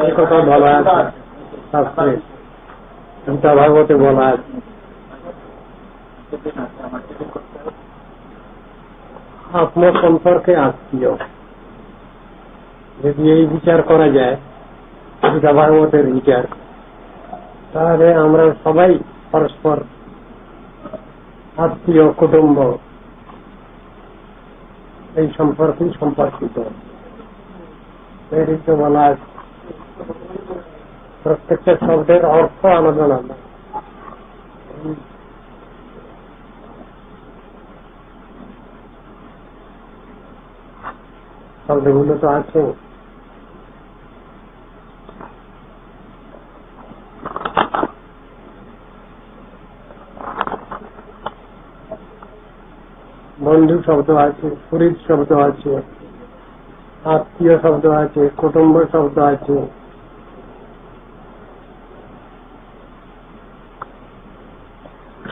এই কথা বলা আছে শাস্ত্রে, গীতা ভাগবতে বলা আছে। আত্ম সম্পর্কে আত্মীয়, যদি এই বিচার করা যায় গীতা ভাগবতের বিচার, তাহলে আমরা সবাই পরস্পর আত্মীয়, কুটুম্ব, এই সম্পর্কেই সম্পর্কিত। এর তো বলা আছে প্রত্যেকটা শব্দের অর্থ আলাদা আলাদা। শব্দগুলো তো আছে। বন্ধু শব্দ আছে, শরীর শব্দ আছে, আত্মীয় শব্দ আছে, কুটুম্ব শব্দ আছে।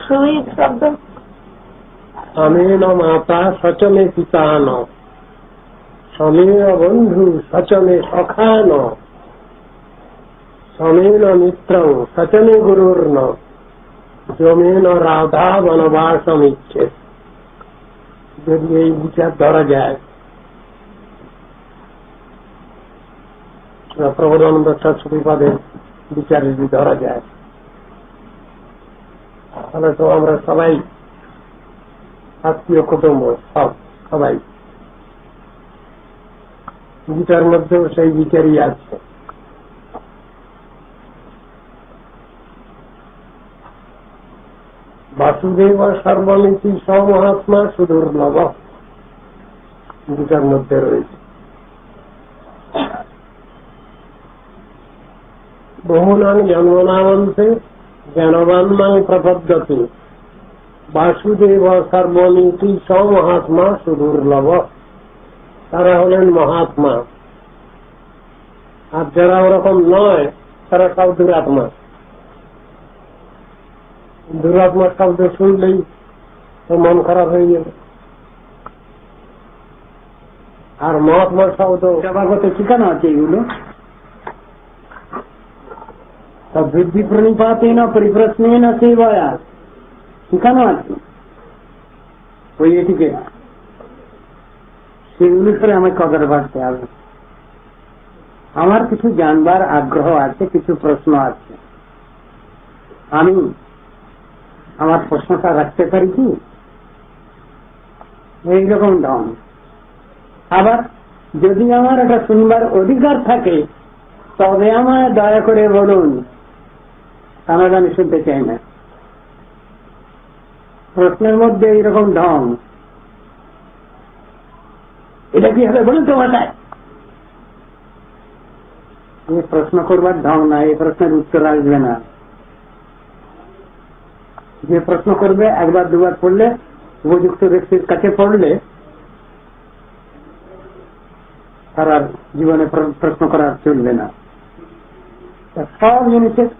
শরীর শব্দ স্বামীন মাতা সচমে পিতা ন, স্বামীন বন্ধু সচমে সখা ন, স্বামীন মিত্র সচমে গুরুর ন, জমেন রাধা বনবাসম ইচ্ছে। যদি এই বিচার ধরা যায়, প্রবোধানন্দ সরস্বতীপাদের বিচার যদি ধরা যায়, তাহলে তো আমরা সবাই আত্মীয়, কুটুম্ব, সবাই। গীতার মধ্যেও সেই বিচারই আছে। বাসুদেব সর্বমিতি সমহাত্মা সুদুর্লভ, গীতার মধ্যে রয়েছে। বহুনাং জন্মনামন্তে জ্ঞানবান মাং প্রপদ্যতে, বাসুদেব সর্বমিতি সমহাত্মা সুদুর্লভ। তারা হলেন মহাত্মা, আর যারা ওরকম নয় তারা সব দুরাত্মা। দুরাত্মা শব্দ শুনলেই তো মন খারাপ হয়ে যাবে। আর মহাত্মা শব্দ ভাগবতে শিখানো আছে এগুলো। বৃদ্ধি প্রণিপাতে না পরিপ্রশ্নে না সেবায়া শিখানো আছে। ওই এটিকে সেই অনুসারে আমাকে কদর বাড়তে হবে। আমার কিছু জানবার আগ্রহ আছে, কিছু প্রশ্ন আছে, আমি আমার প্রশ্নটা রাখতে পারি কি? এইরকম ঢং। আবার যদি আমার এটা শুনবার অধিকার থাকে, তবে আমায় দয়া করে বলুন, তাহলে আমি শুনতে চাই না। প্রশ্নের মধ্যে এইরকম ঢং, এটা কি হবে বলুন তো মাথায়? এই প্রশ্ন করবার ঢং না, এই প্রশ্নের উত্তর আসবে না। যে প্রশ্ন করবে একবার দুবার পড়লে, উপযুক্ত ব্যক্তির কাছে পড়লে, তার আর জীবনে প্রশ্ন করা চলবে না। সব জিনিসের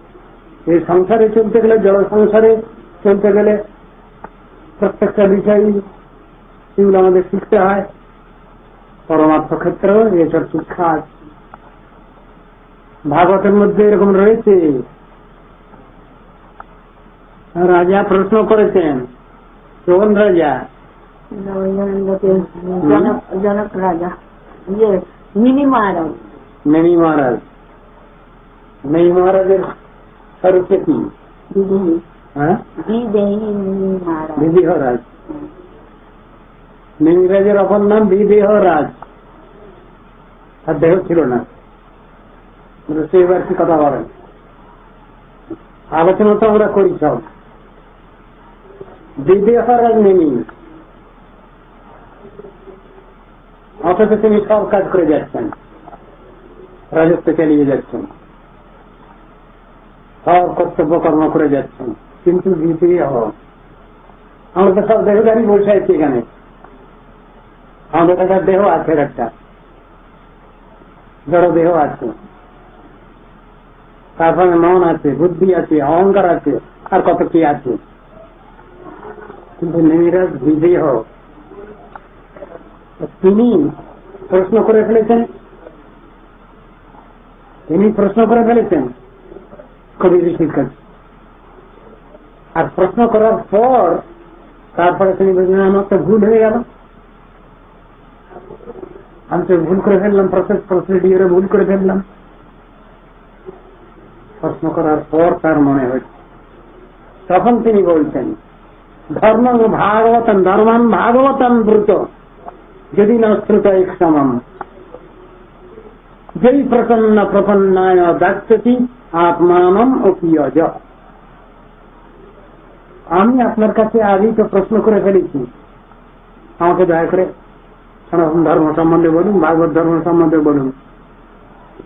এই সংসারে চলতে গেলে, জড় সংসারে চলতে গেলে প্রত্যেকটা বিষয় এগুলো আমাদের শিখতে হয়। পরমার্থ ক্ষেত্রেও এসব শিক্ষা আছে। ভাগবতের মধ্যে এরকম রয়েছে। রাজা প্রশ্ন করেছেন, কোন রাজা? জনক রাজা, মিনি মহারাজ। মিনি মহারাজ। মিনি মহারাজের স্বরূপে কি? বিদেহ রাজ। মিনি রাজের অপর নাম বিদেহ রাজ। আর দেহ ছিল না। এবার কি কথা বলেন? আলোচনা তো আমরা করি সব। বিদেহ রাজ মিনি, অথচ তিনি সব কাজ করে যাচ্ছেন, রাজত্ব চালিয়ে যাচ্ছেন, সব কর্তব্য কর্ম করে যাচ্ছেন, কিন্তু বিদেহ। আমরা তো সব দেহদারি বসে আছি এখানে। আমাদের একটা দেহ আছে, একটা জড় দেহ আছে, তারপরে মন আছে, বুদ্ধি আছে, অহংকার আছে, আর কত কি আছে। কিন্তু নিরাজ বিদেহ। তিনি প্রশ্ন করে ফেলেছেন, তিনি প্রশ্ন করে ফেলেছেন কবি ঋষির কাছে, আর প্রশ্ন করার পর তারপরে তিনি বলছেন আমার তো ভুল হয়ে গেল, আমি তো ভুল করে ফেললাম, প্রসিডিওরে ভুল করে ফেললাম। প্রশ্ন করার পর তার মনে হয়েছে, তখন তিনি বলছেন ধর্ম ভাগবতম ধর্মান ভাগবতম ব্রুত যদি না শ্রুত সমম যেই প্রসন্ন প্রপন্নায় দাস্যতি আত্মানম অপিয়জ। আমি আপনার কাছে আগেই তো প্রশ্ন করে ফেলেছি, আমাকে দয়া করে সনাতন ধর্ম সম্বন্ধে বলুন, ভাগবত ধর্ম সম্বন্ধে বলুন।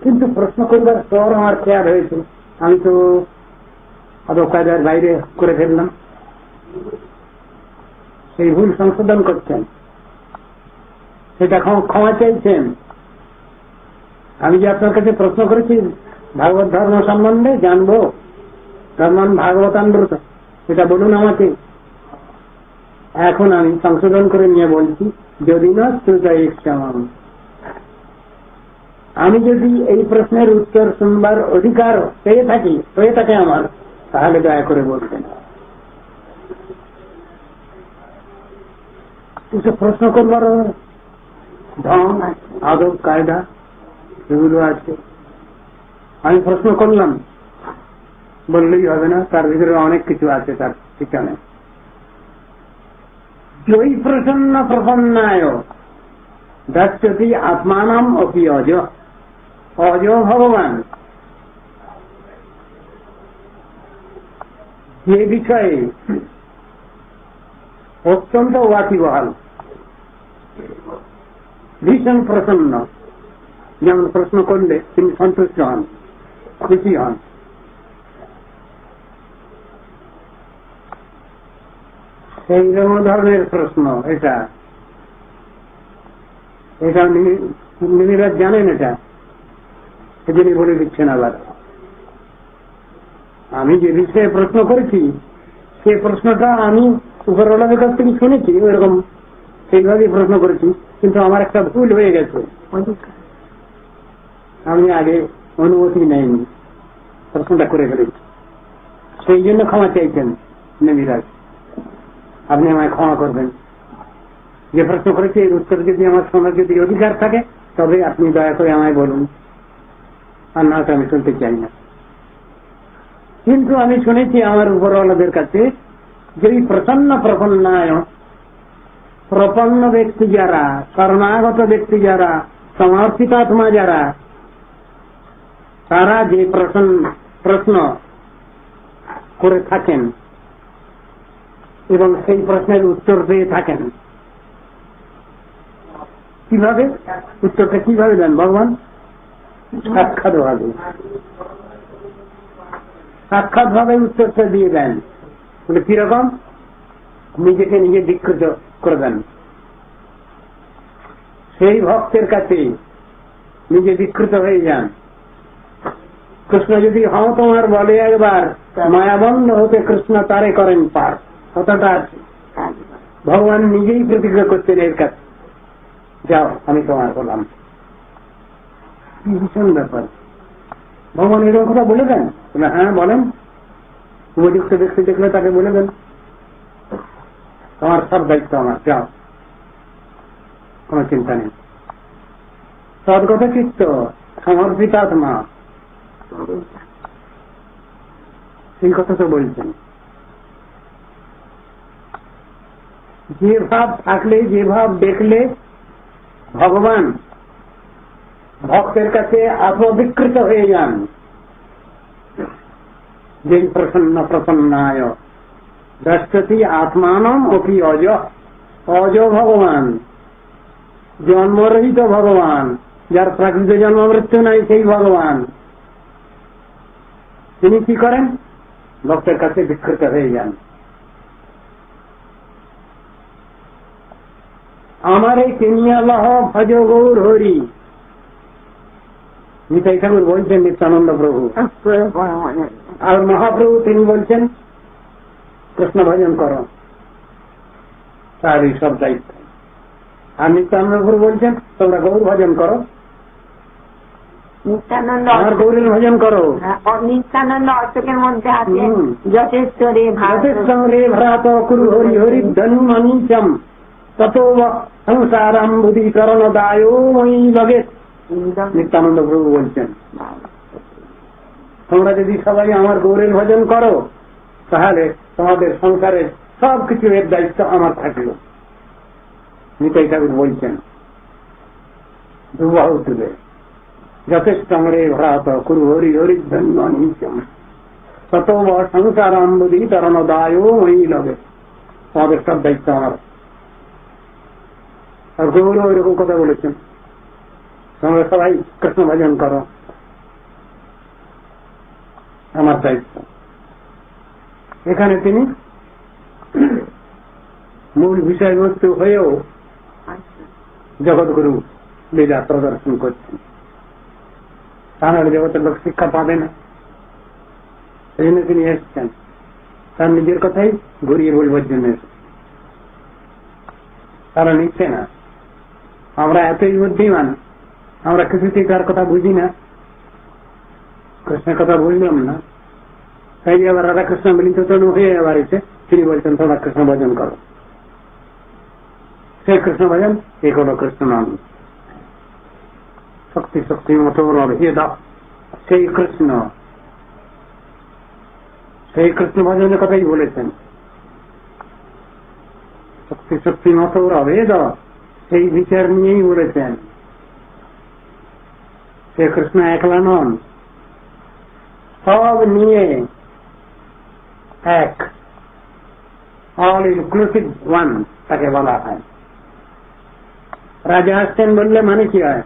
কিন্তু প্রশ্ন করবার পর আমার খেয়াল হয়েছে আমি তো আদব কায়দার বাইরে করে ফেললাম, সেই ভুল সংশোধন করছেন, সেটা ক্ষমা চাইছেন। আমি যে আপনার কাছে প্রশ্ন করেছি ভাগবত ধর্ম সম্বন্ধে জানবো, ধর্মান ভাগবতামৃত, এটা বলুন আমাকে। এখন আমি সংশোধন করে নিয়ে বলছি যদি না শ্রুতায় সমম, আমি যদি এই প্রশ্নের উত্তর শুনবার অধিকার হয়ে থাকে আমার, তাহলে দয়া করে বলবেন। কিছু প্রশ্ন করবার ঢং আদব কায়দা এগুলো আছে। আমি প্রশ্ন করলাম বললেই হবে না, তার ভিতরে অনেক কিছু আছে তার ঠিকানে। জয়ী প্রসন্ন প্রপন্নায় দাস্যতি আত্মানাম অপি অজ, অজ ভগবান যে বিষয়ে অত্যন্ত ওয়াকিবহাল, ভীষণ প্রসন্ন, যেমন প্রশ্ন করলে তিনি সন্তুষ্ট হন, খুশি হন। সেই ধরনের প্রশ্ন এটা নিরাজ জানেন, এটা সেদিনই বলে দিচ্ছেন। আবার আমি যে বিষয়ে প্রশ্ন করেছি সে প্রশ্নটা আমি উপরওয়ালাদের কাছ থেকে শুনেছি, ওইরকম সেইভাবেই প্রশ্ন করেছি, কিন্তু আমার একটা ভুল হয়ে গেছে, আমি আগে অনুমতি নেইনি, প্রশ্নটা করে ফেলেছি, সেই জন্য ক্ষমা চাইছেন নেমিরাজ। আপনি আমায় ক্ষমা করবেন, যে প্রশ্ন করেছি এর উত্তর যদি আমার শোনার যদি অধিকার থাকে তবে আপনি দয়া করে আমায় বলুন, আর না তো আমি শুনতে চাই না। কিন্তু আমি শুনেছি আমার উপরওয়ালাদের কাছে যে প্রসন্ন প্রপন্নায়, প্রপন্ন ব্যক্তি যারা, শরণাগত ব্যক্তি যারা, সমর্পিতাত্মা যারা, তারা যে প্রশ্ন করে থাকেন এবং সেই প্রশ্নের উত্তর দিয়ে থাকেন, কিভাবে উত্তরটা কিভাবে দেন ভগবান? সাক্ষাৎ ভাবে উত্তরটা দিয়ে দেন। বলে কিরকম? নিজেকে নিজে বিকৃত করে দেন, সেই ভক্তের কাছে নিজে বিকৃত হয়ে যান। কৃষ্ণ যদি হও তোমার বলে একবার, মায়াবন্ধ হতে কৃষ্ণ তারে করেন পার, কথাটা আছে। ভগবান নিজেই প্রতিজ্ঞা করতেন এর কাছে, যাও আমি তোমার বললাম। কি ভীষণ ব্যাপার! ভগবান এরকম কথা বলে দেন? হ্যাঁ বলেন, উপযুক্ত ব্যক্তি দেখলে তাকে বলে দেন, তোমার সব দায়িত্ব আমার, যাও, কোন চিন্তা নেই। সদ্গত চিত্ত, সমর্পিতাত্মা, সেই কথা তো বলছেন। যে ভাব থাকলে, যে ভাব দেখলে ভগবান ভক্তের কাছে আত্মবিকৃত হয়ে যান, যে প্রসন্নায় দ্রষ্টতি আত্মানম অপি অজ, অজ ভগবান, জন্মরহিত ভগবান, যার প্রাকৃতিক জন্ম মৃত্যু নাই, সেই ভগবান তিনি কি করেন? ভক্তের কাছে বিকৃত হয়ে যান। আমার এই কিনিয়ালহ ভজ গৌর হরি, নিতাই ঠাকুর বলছেন, নিত্যানন্দ প্রভু। আর মহাপ্রভু তিনি বলছেন কৃষ্ণ ভজন করো, তার এই সব দায়িত্ব। আর নিত্যানন্দ প্রভু বলছেন তোমরা গৌর ভজন করো, নিত্যানন্দ আমার গৌরীর ভজন করো। নিত্যানন্দ অশোকের মধ্যে আছে যথেষ্ট রে রে ভ্রাত কুরু হরি হরি ধনু মনীচম ততো সংসারাম বুদ্ধিকরণ দায় মই লগে। নিত্যানন্দ প্রভু বলছেন তোমরা যদি সবাই আমার গৌরীর ভজন করো তাহলে তোমাদের সংসারের সবকিছু এর দায়িত্ব আমার থাকলো। নিতাই ঠাকুর বলছেন দুবাহু তুলে যথেষ্ট রে ভ্রাত কুরু হরি হরি ধন্য নিচম তত সংসারাম বুদ্ধিকরণ দায় মই লগে। তোমাদের সব দায়িত্ব আমার। আর গৌর এরকম কথা বলেছেন তোমরা সবাই কৃষ্ণ ভজন করো আমার দায়িত্ব। এখানে তিনি মূল বিষয়বস্তু হয়েও জগৎগুরু লীলা প্রদর্শন করছেন। তাহলে জগতের লোক শিক্ষা পাবে না, সেই জন্য তিনি এসছেন। তার নিজের কথাই ঘুরিয়ে বলবার জন্য এসেছেন, তারা নিচ্ছে না। আমরা এতই বুদ্ধিমান, আমরা কিছুতেই তার কথা বুঝি না, কৃষ্ণের কথা বুঝলাম না, তাই আবার রাধা কৃষ্ণ মিলিত তনু হয়ে আবার এসে তিনি বলছেন তোমরা কৃষ্ণ ভজন করো। সেই কৃষ্ণ ভজন এই হল কৃষ্ণ নাম। শক্তি শক্তি মতো ভেদ সেই কৃষ্ণ, সেই কৃষ্ণ ভজনের কথাই বলেছেন। শক্তি শক্তি মতো ভেদ সেই বিচার নিয়েই বলেছেন। সে কৃষ্ণ একলা নন, সব নিয়ে এক, অল ইনক্লুসিভ ওয়ান তাকে বলা হয়। রাজা আসছেন বললে মানে কি হয়?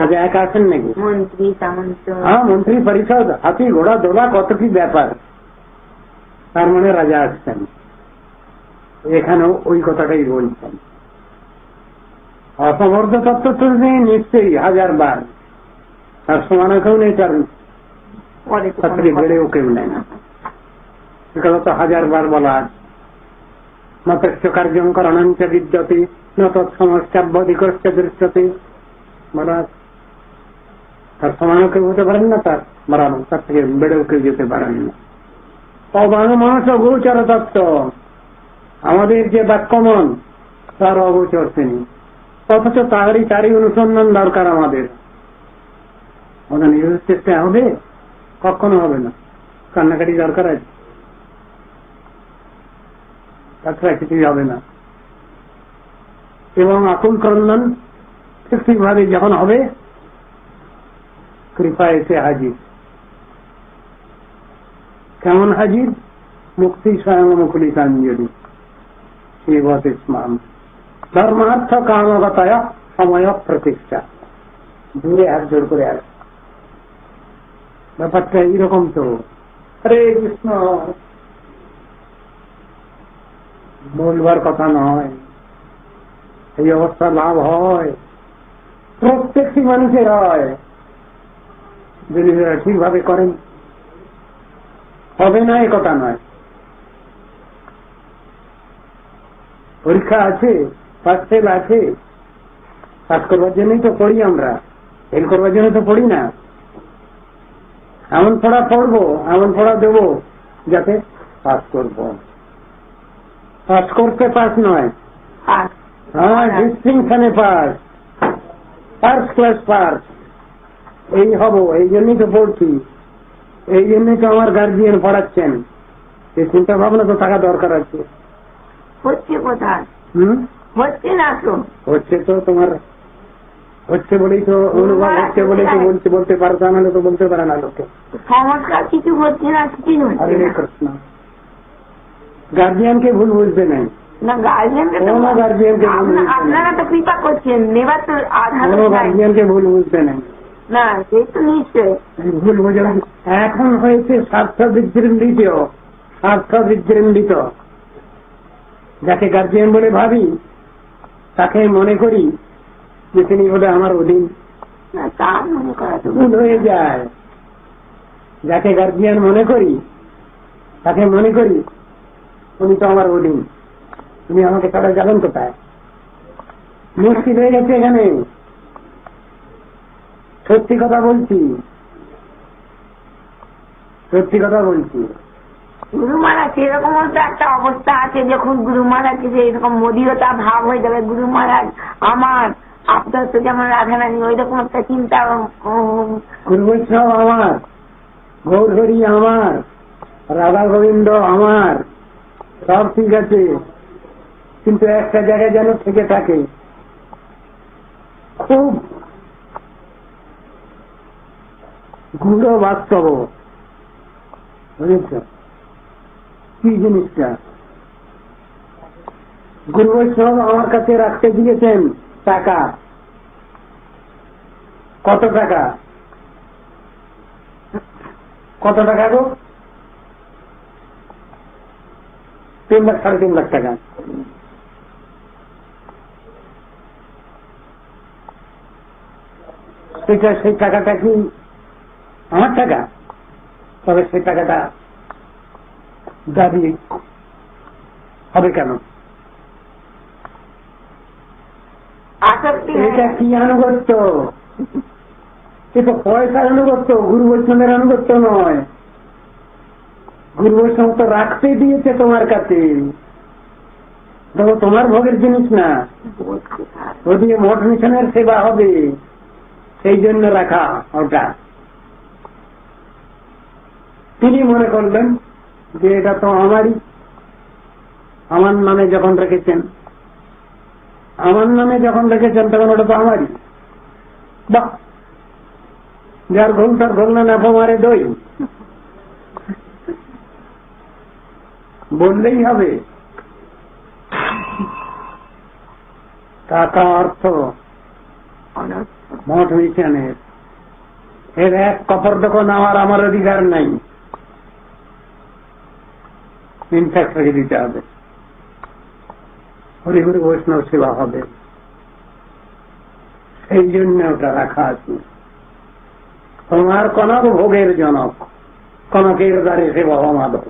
রাজা একা আসেন নাকি? মন্ত্রী সামন্ত, হ্যাঁ, মন্ত্রী পরিষদ, হাতি ঘোড়া দোলা কত কি ব্যাপার, তার মানে রাজা আসছেন। এখানেও ওই কথাটাই বলছেন। অসমর্থ তত্ত্ব তো নেই নিশ্চয়ই 1000 বার, তার সমান কেউ নেই, তার ছাত্রী বেড়েও কেউ নেই না। এগুলো তো 1000 বার বলা আছে। মৎস্য কার্যম করণঞ্চ বিদ্যতে ন তৎসমস্যাবধিকশ্চ দৃশ্যতে বলা আছে। তার সমানও কেউ হতে পারেন না, তার বরাবর তার থেকে বেড়েও কেউ যেতে পারেন না। অবাংমানস গোচর তত্ত্ব, আমাদের যে বাক্যমন তার অগোচর তিনি, অথচ তারই অনুসন্ধান দরকার আমাদের। আমাদের নিজের চেষ্টা হবে? কখনো হবে না। কান্নাকাটি দরকার আছে, তাছাড়া কিছুই হবে না। এবং আকুল ক্রন্দন ঠিকভাবে যখন হবে, কৃপা এসে হাজির। কেমন হাজির? মুক্তি স্বয়ং মুকুলিকাঞ্জলি শিবতে স্নান ধর্মার্থ কামগতায় সময় প্রতিষ্ঠা। দূরে হাত জোর করে আসে। ব্যাপারটা এইরকম তো। হরে কৃষ্ণ বলবার কথা নয়। এই অবস্থা লাভ হয় প্রত্যেকটি মানুষের হয়, যদি ঠিকভাবে করেন। হবে না এ কথা নয়। পরীক্ষা আছে, পাস ফেল আছে, পাস করবার জন্যই তো পড়ি আমরা, ফেল করবার জন্য তো পড়ি না। এমন পড়া পড়বো, এমন পড়া দেবো যাতে পাস করব। পাস করতে পাস নয়, হ্যাঁ ডিস্টিংশনে পাস, ফার্স্ট ক্লাস পাস, এই হব। এই জন্যই তো পড়ছি, এই জন্যই তো আমার গার্জিয়ান পড়াচ্ছেন। এই চিন্তা ভাবনা তো থাকা দরকার আছে। হচ্ছে কোথায়? হচ্ছে না তো। হচ্ছে তো তোমার, হচ্ছে বলেই তো অনুভব হচ্ছে বলেই তো বলছে। বলতে পারো তা নাহলে তো বলতে পারে না লোকে। সংস্কার কিছু হচ্ছে না, কিছুই হচ্ছে হরে না। কৃষ্ণ। গার্জিয়ানকে ভুল বুঝবে নাই, না গার্জিয়ানকে কোনো গার্জিয়ানকে ভুল বুঝবে নাই, আপনারা তো কৃপা করছেন, নেবার তো আধার কোনো গার্জিয়ানকে ভুল বুঝবে নাই। না, সে তো নিশ্চয় ভুল বোঝা এখন হয়েছে স্বার্থ বিজৃম্বিত, স্বার্থ বিজৃম্বিত। যাকে গার্জিয়ান বলে ভাবি তাকে মনে করি যে তিনি বোধ আমার অধীন, তা মনে করা তো ভুল হয়ে যায়। যাকে গার্জিয়ান মনে করি তাকে মনে করি উনি তো আমার অধীন, উনি আমাকে ছাড়া যাবেন কোথায়? মুশকিল হয়ে গেছে এখানে। সত্যি কথা বলছি, সত্যি কথা বলছি। গুরু মহারাজ এরকম তো একটা অবস্থা আছে, যখন গুরু মহারাজ এরকম মদিরতা ভাব হয়ে যাবে, গুরু মহারাজ আমার আপনার তো যেমন রাধারানী, ওই রকম একটা চিন্তা। গুরু বৈষ্ণব আমার, গৌরহরি আমার, রাধা গোবিন্দ আমার, সব ঠিক আছে, কিন্তু একটা জায়গায় যেন থেকে থাকে, খুব গূঢ় বাস্তব। বুঝেছ কি জিনিসটা? গুরু বৈষ্ণব আমার কাছে রাখতে দিয়েছেন টাকা। কত টাকা? কত টাকা গো? 3 লাখ 3.5 লাখ টাকা। সেই টাকাটা কি আমার টাকা? তবে সেই টাকাটা দাবি হবে কেন? এটা কি আনুগত্য? এটা পয়সার আনুগত্য, গুরু বৈষ্ণবের আনুগত্য নয়। গুরু বৈষ্ণব তো রাখতে দিয়েছে তোমার কাছে, দেখো তোমার ভোগের জিনিস না, ওদিকে মঠ মিশনের সেবা হবে, সেই জন্য রাখা ওটা। তিনি মনে করলেন যে এটা তো আমারই, আমার নামে যখন রেখেছেন, আমার নামে যখন রেখেছেন তখন ওটা তো আমারই। বাহ, যার ঘুম তার ঘুমনা না মারে দই, বললেই হবে। টাকা অর্থ মঠ মিশনের, এর এক কপর দোকান আমার অধিকার নাই, ইনফ্যাক্ট রেখে দিতে হবে। হরিগুরু বৈষ্ণব সেবা হবে, সেই জন্য ওটা রাখা আছে। তোমার কনক ভোগের জনক, কনকের দ্বারে সেবা মাধব,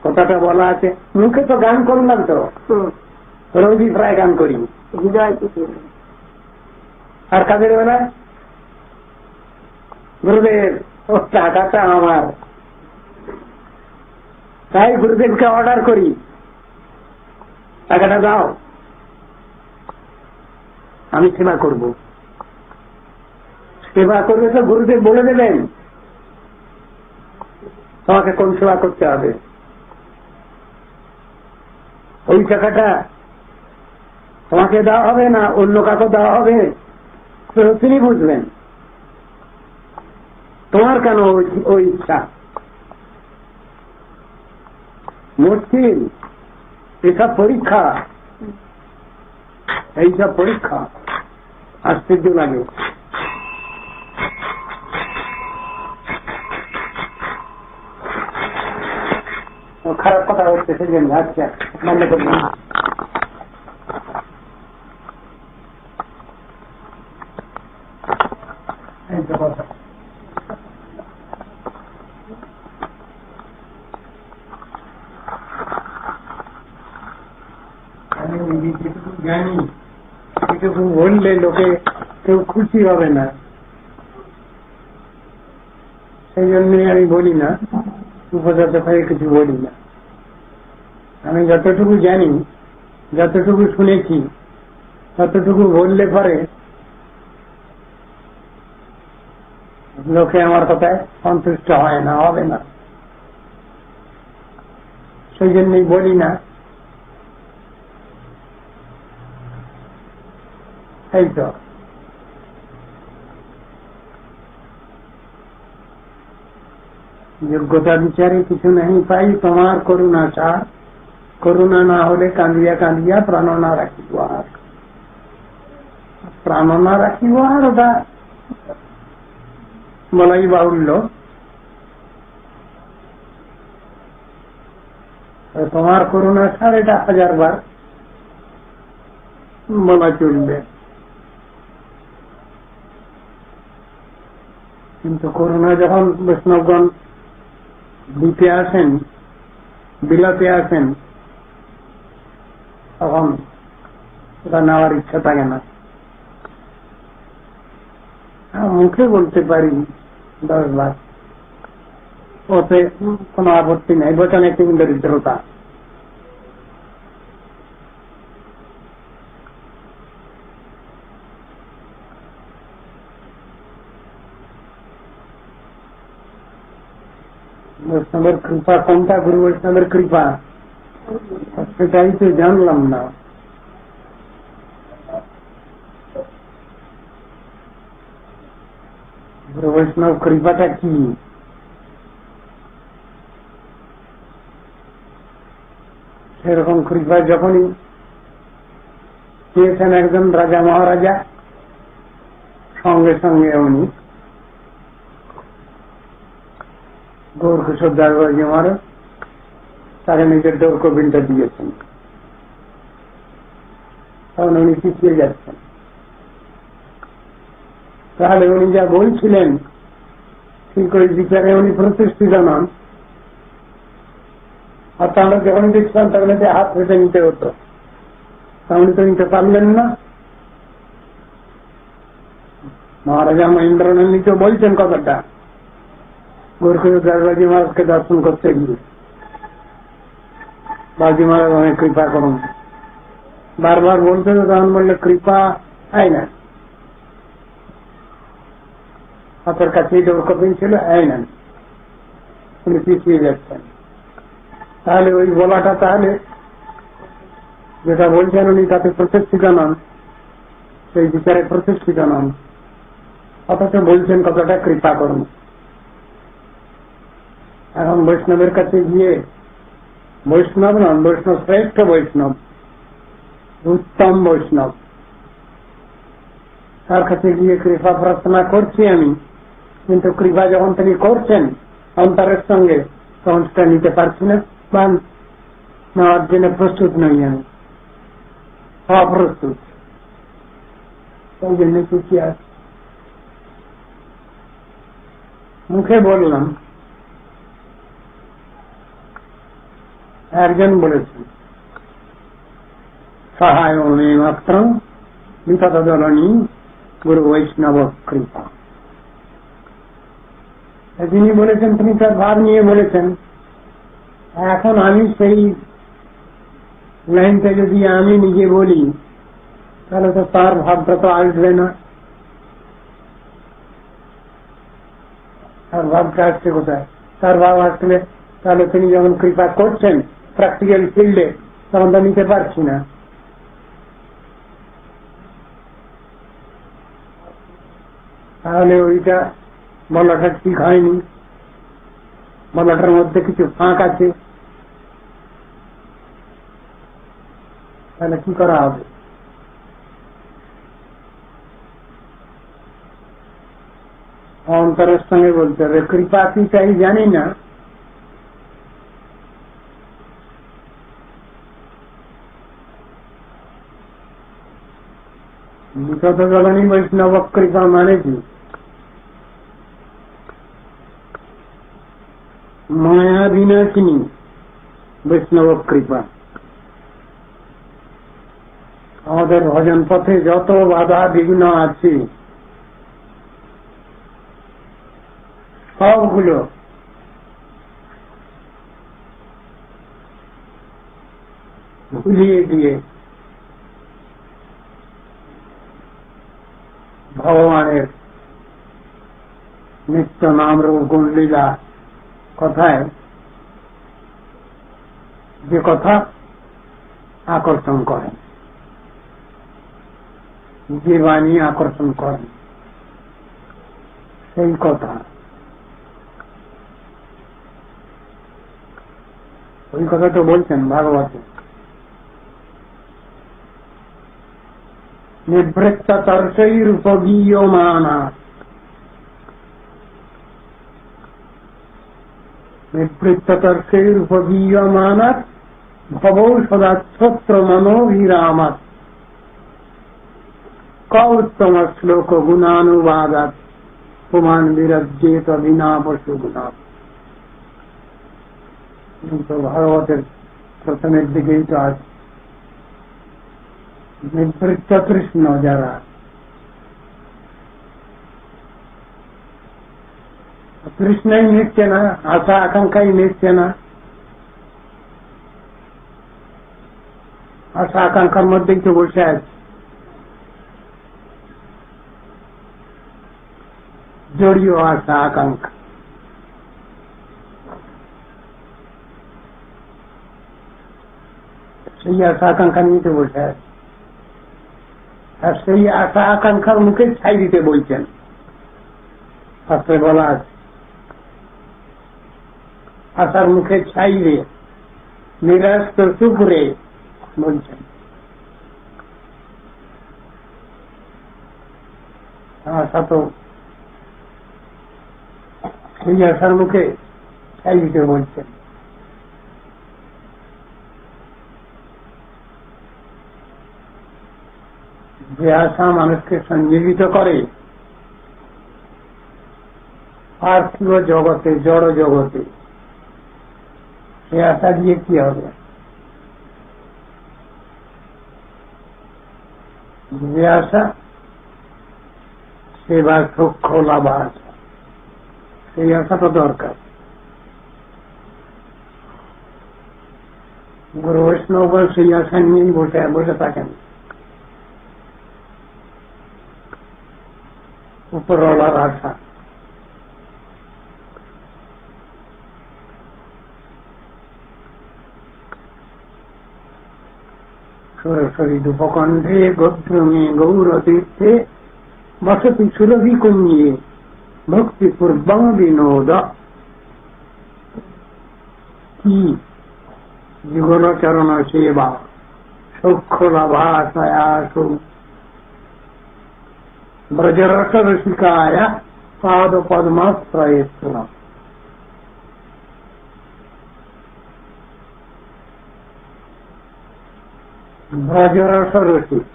কথাটা বলা আছে। মুখে তো গান করলাম, তো রোজই প্রায় গান করি। আর কাজের বেলায় গুরুদেব ও টাকাটা আমার, তাই গুরুদেবকে অর্ডার করি, টাকাটা দাও, আমি সেবা করব। সেবা করবে তো গুরুদেব বলে দেবেন তোমাকে কোন সেবা করতে হবে। ওই টাকাটা তোমাকে দেওয়া হবে না অন্য কাউকে দেওয়া হবে, তিনি বুঝবেন। তোমার কেন ওই ইচ্ছা? মুশকিল এসব পরীক্ষা, এইসব পরীক্ষা আশ্চর্য লাগে। খারাপ কথা হচ্ছে সেজন্য। আচ্ছা, বন্ধ করুন। আমি যেটুকু জানি সেটুকু বললে লোকে কেউ খুশি হবে না, সেই জন্যই আমি বলি না, উপজাত হয়ে কিছু বলি না। আমি যতটুকু জানি, যতটুকু শুনেছি, ততটুকু বললে পরে লোকে আমার কথায় সন্তুষ্ট হয় না, হবে না, সেই জন্যই বলি না। এই তো যোগ্যতা বিচারে কিছু नहीं পাই, তোমার করুণা চার, করুণা না হলে কাঁদিয়া কাঁদিয়া প্রাণ না রাখিব আর। প্রাণ না রাখিব আর ওটা বলাই বাহুল্য। তোমার করুণা ছাড় এটা 1000 বার বলা চলবে, কিন্তু করুণা যখন বৈষ্ণবগণ দিতে আসেন, বিলাতে আসেন, তখন ওটা নেওয়ার ইচ্ছা থাকে না। মুখে বলতে পারি 10 বার, ওতে কোনো আপত্তি নেই, বচনে একটি দরিদ্রতা। বৈষ্ণবের কৃপা কোনটা, গুরু বৈষ্ণবের কৃপা সেটাই তো জানলাম না। গুরু বৈষ্ণব কৃপাটা কি? সেরকম কৃপা যখনই পেয়েছেন একজন রাজা মহারাজা, সঙ্গে সঙ্গে উনি গৌরকিশোর দাসবাবুজি মহারাজ তাকে নিজের ডোরকবিনটা দিয়েছেন, তখন উনি পিছিয়ে যাচ্ছেন। তাহলে উনি যা বলছিলেন ঠিক ওই বিচারে উনি প্রতিষ্ঠিত নন। আর আমরা যখন দেখছিলাম তখন হাত পেতে নিতে হতো, উনি তো নিতে পারলেন না। মহারাজা মহেন্দ্রনাথ তো বলছেন কথাটা গৌরকিশোর দাসবাবুজি মহারাজকে দর্শন করতে গিয়ে, বাবুজি মহারাজ অনেক কৃপা করুন, বারবার বলতে তো, তখন বললে কৃপা আয় না, হাতের কাছেই ডোরকপিন ছিল, আয় না, উনি পিছিয়ে যাচ্ছেন। তাহলে ওই বলাটা, তাহলে যেটা বলছেন উনি তাতে প্রতিষ্ঠিত নন, সেই বিচারে প্রতিষ্ঠিত নন, অথচ বলছেন কতটা কৃপা করুন। এখন বৈষ্ণবের কাছে গিয়ে, বৈষ্ণব নন, বৈষ্ণব শ্রেষ্ঠ বৈষ্ণব, উত্তম বৈষ্ণব, তার কাছে গিয়ে কৃপা প্রার্থনা করছি আমি, কিন্তু কৃপা যখন তিনি করছেন অন্তরের সঙ্গে, তখন সেটা নিতে পারছি না, বা নেওয়ার জন্য প্রস্তুত নই, আমি অপ্রস্তুত, ওই জন্য কি আছে। মুখে বললাম, একজন বলেছেন সহায় মাত্র বিপদজননী গুরু বৈষ্ণব কৃপা। যিনি বলেছেন তিনি তার ভাব নিয়ে বলেছেন। এখন আমি সেই লাইনটা যদি আমি নিজে বলি তাহলে তো তার ভাবটা তো আসবে না। তার ভাবটা আসছে কোথায়? তার ভাব আসলে তাহলে তিনি যখন কৃপা করছেন প্র্যাকটিক্যাল ফিল্ডে, তখন তো নিতে পারছি না। তাহলে ওইটা বলাটা ঠিক হয়নি, বলাটার মধ্যে কিছু ফাঁক আছে। তাহলে কি করা হবে? অন্তরের সঙ্গে বলতে হবে। কৃপা কি চাই জানি না, বিগত জগনী বৈষ্ণব কৃপা মানে কি? মায়া বিনাশিনী বৈষ্ণব কৃপা। আমাদের ভজন পথে যত বাধা বিঘ্ন আছে সবগুলো ভুলিয়ে দিয়ে ভগবানের নিত্য নাম রূপ গুণ লীলা কথায় যে কথা আকর্ষণ করেন, যে বাণী আকর্ষণ করেন, সেই কথা, ওই কথা তো বলছেন ভাগবতে। নিবৃত্ত তর্ষৈরূপগীয়মানা, নিবৃত্ত তর্ষৈরূপগীয়মানাৎ ভবৌ সদাচ্ছত্র মনোভিরামাৎ ক উত্তম শ্লোক গুণানুবাদাৎ পুমান বিরজ্যেত বিনা পশু গুণা। ভাগবতের প্রথমের দিকেই তো আছে। নিবৃত্ত তৃষ্ণ যারা, তৃষ্ণাই মিটছে না, আশা আকাঙ্ক্ষাই মিটছে না। আশা আকাঙ্ক্ষার মধ্যেই তো বসে আছে, জড়িয়ে আশা আকাঙ্ক্ষা। সেই আশা আকাঙ্ক্ষা নিয়ে তো বসে আছে, আর সেই আশা আকাঙ্ক্ষার মুখে ছাই দিতে বলছেন। শাস্ত্রে বলা আছে, আশার মুখে ছাই রে, নিরাশ তো চুপ রে বলছেন। আশা তো সেই আশার মুখে ছাই দিতে বলছেন। যে আশা মানুষকে সঞ্জীবিত করে পার্থিব জগতে, জড় জগতে, সে আশা দিয়ে কি হবে? যে আশা সেবা সূক্ষ্ম লাভ আশা, সেই আশা তো দরকার। গুরু বৈষ্ণব সেই আশা নিয়েই বসে থাকেন। উপরওয়ালার আশা, সরস্বতী উপকণ্ঠে গোদ্রমে গৌরতীর্থে বসতি সুরভি কুঞ্জে ভক্তি পূর্বং বিনোদ। কি যুগলচরণ সেবা সূক্ষ্ম লাভাশয়াসু ব্রজরস রসিকায় পাদ পদ্মাশ্রয়েত্র। ব্রজরস রসিক,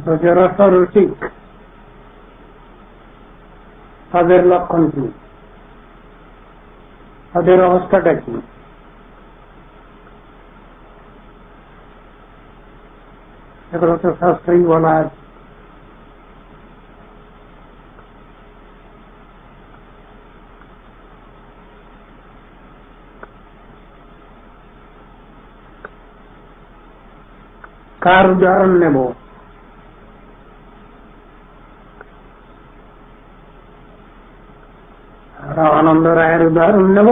ব্রজরস রসিক তাদের লক্ষণ কি, তাদের অবস্থাটা কি? এগুলো তো শাস্ত্রেই বলা আছে। কার উদাহরণ নেব? আনন্দ রায়ের উদাহরণ নেব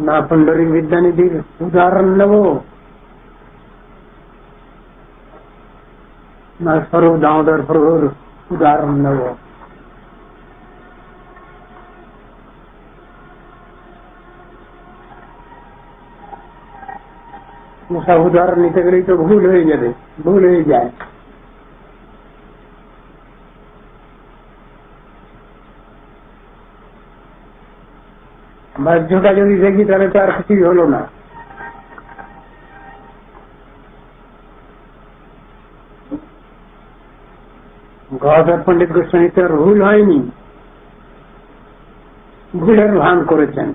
না পণ্ডরী বিদ্যানিধির উদাহরণ নেব না স্বরূপ দামোদর প্রভুর উদাহরণ নেব? সব উদাহরণ নিতে গেলেই তো ভুল হয়ে যাবে, ভুল হয়ে যায়। বাহ্যটা যদি দেখি তাহলে তো আর কিছুই হলো না। গদাধর পণ্ডিত গোস্বামী তো আর ভুল হয়নি, ভুলের ভান করেছেন।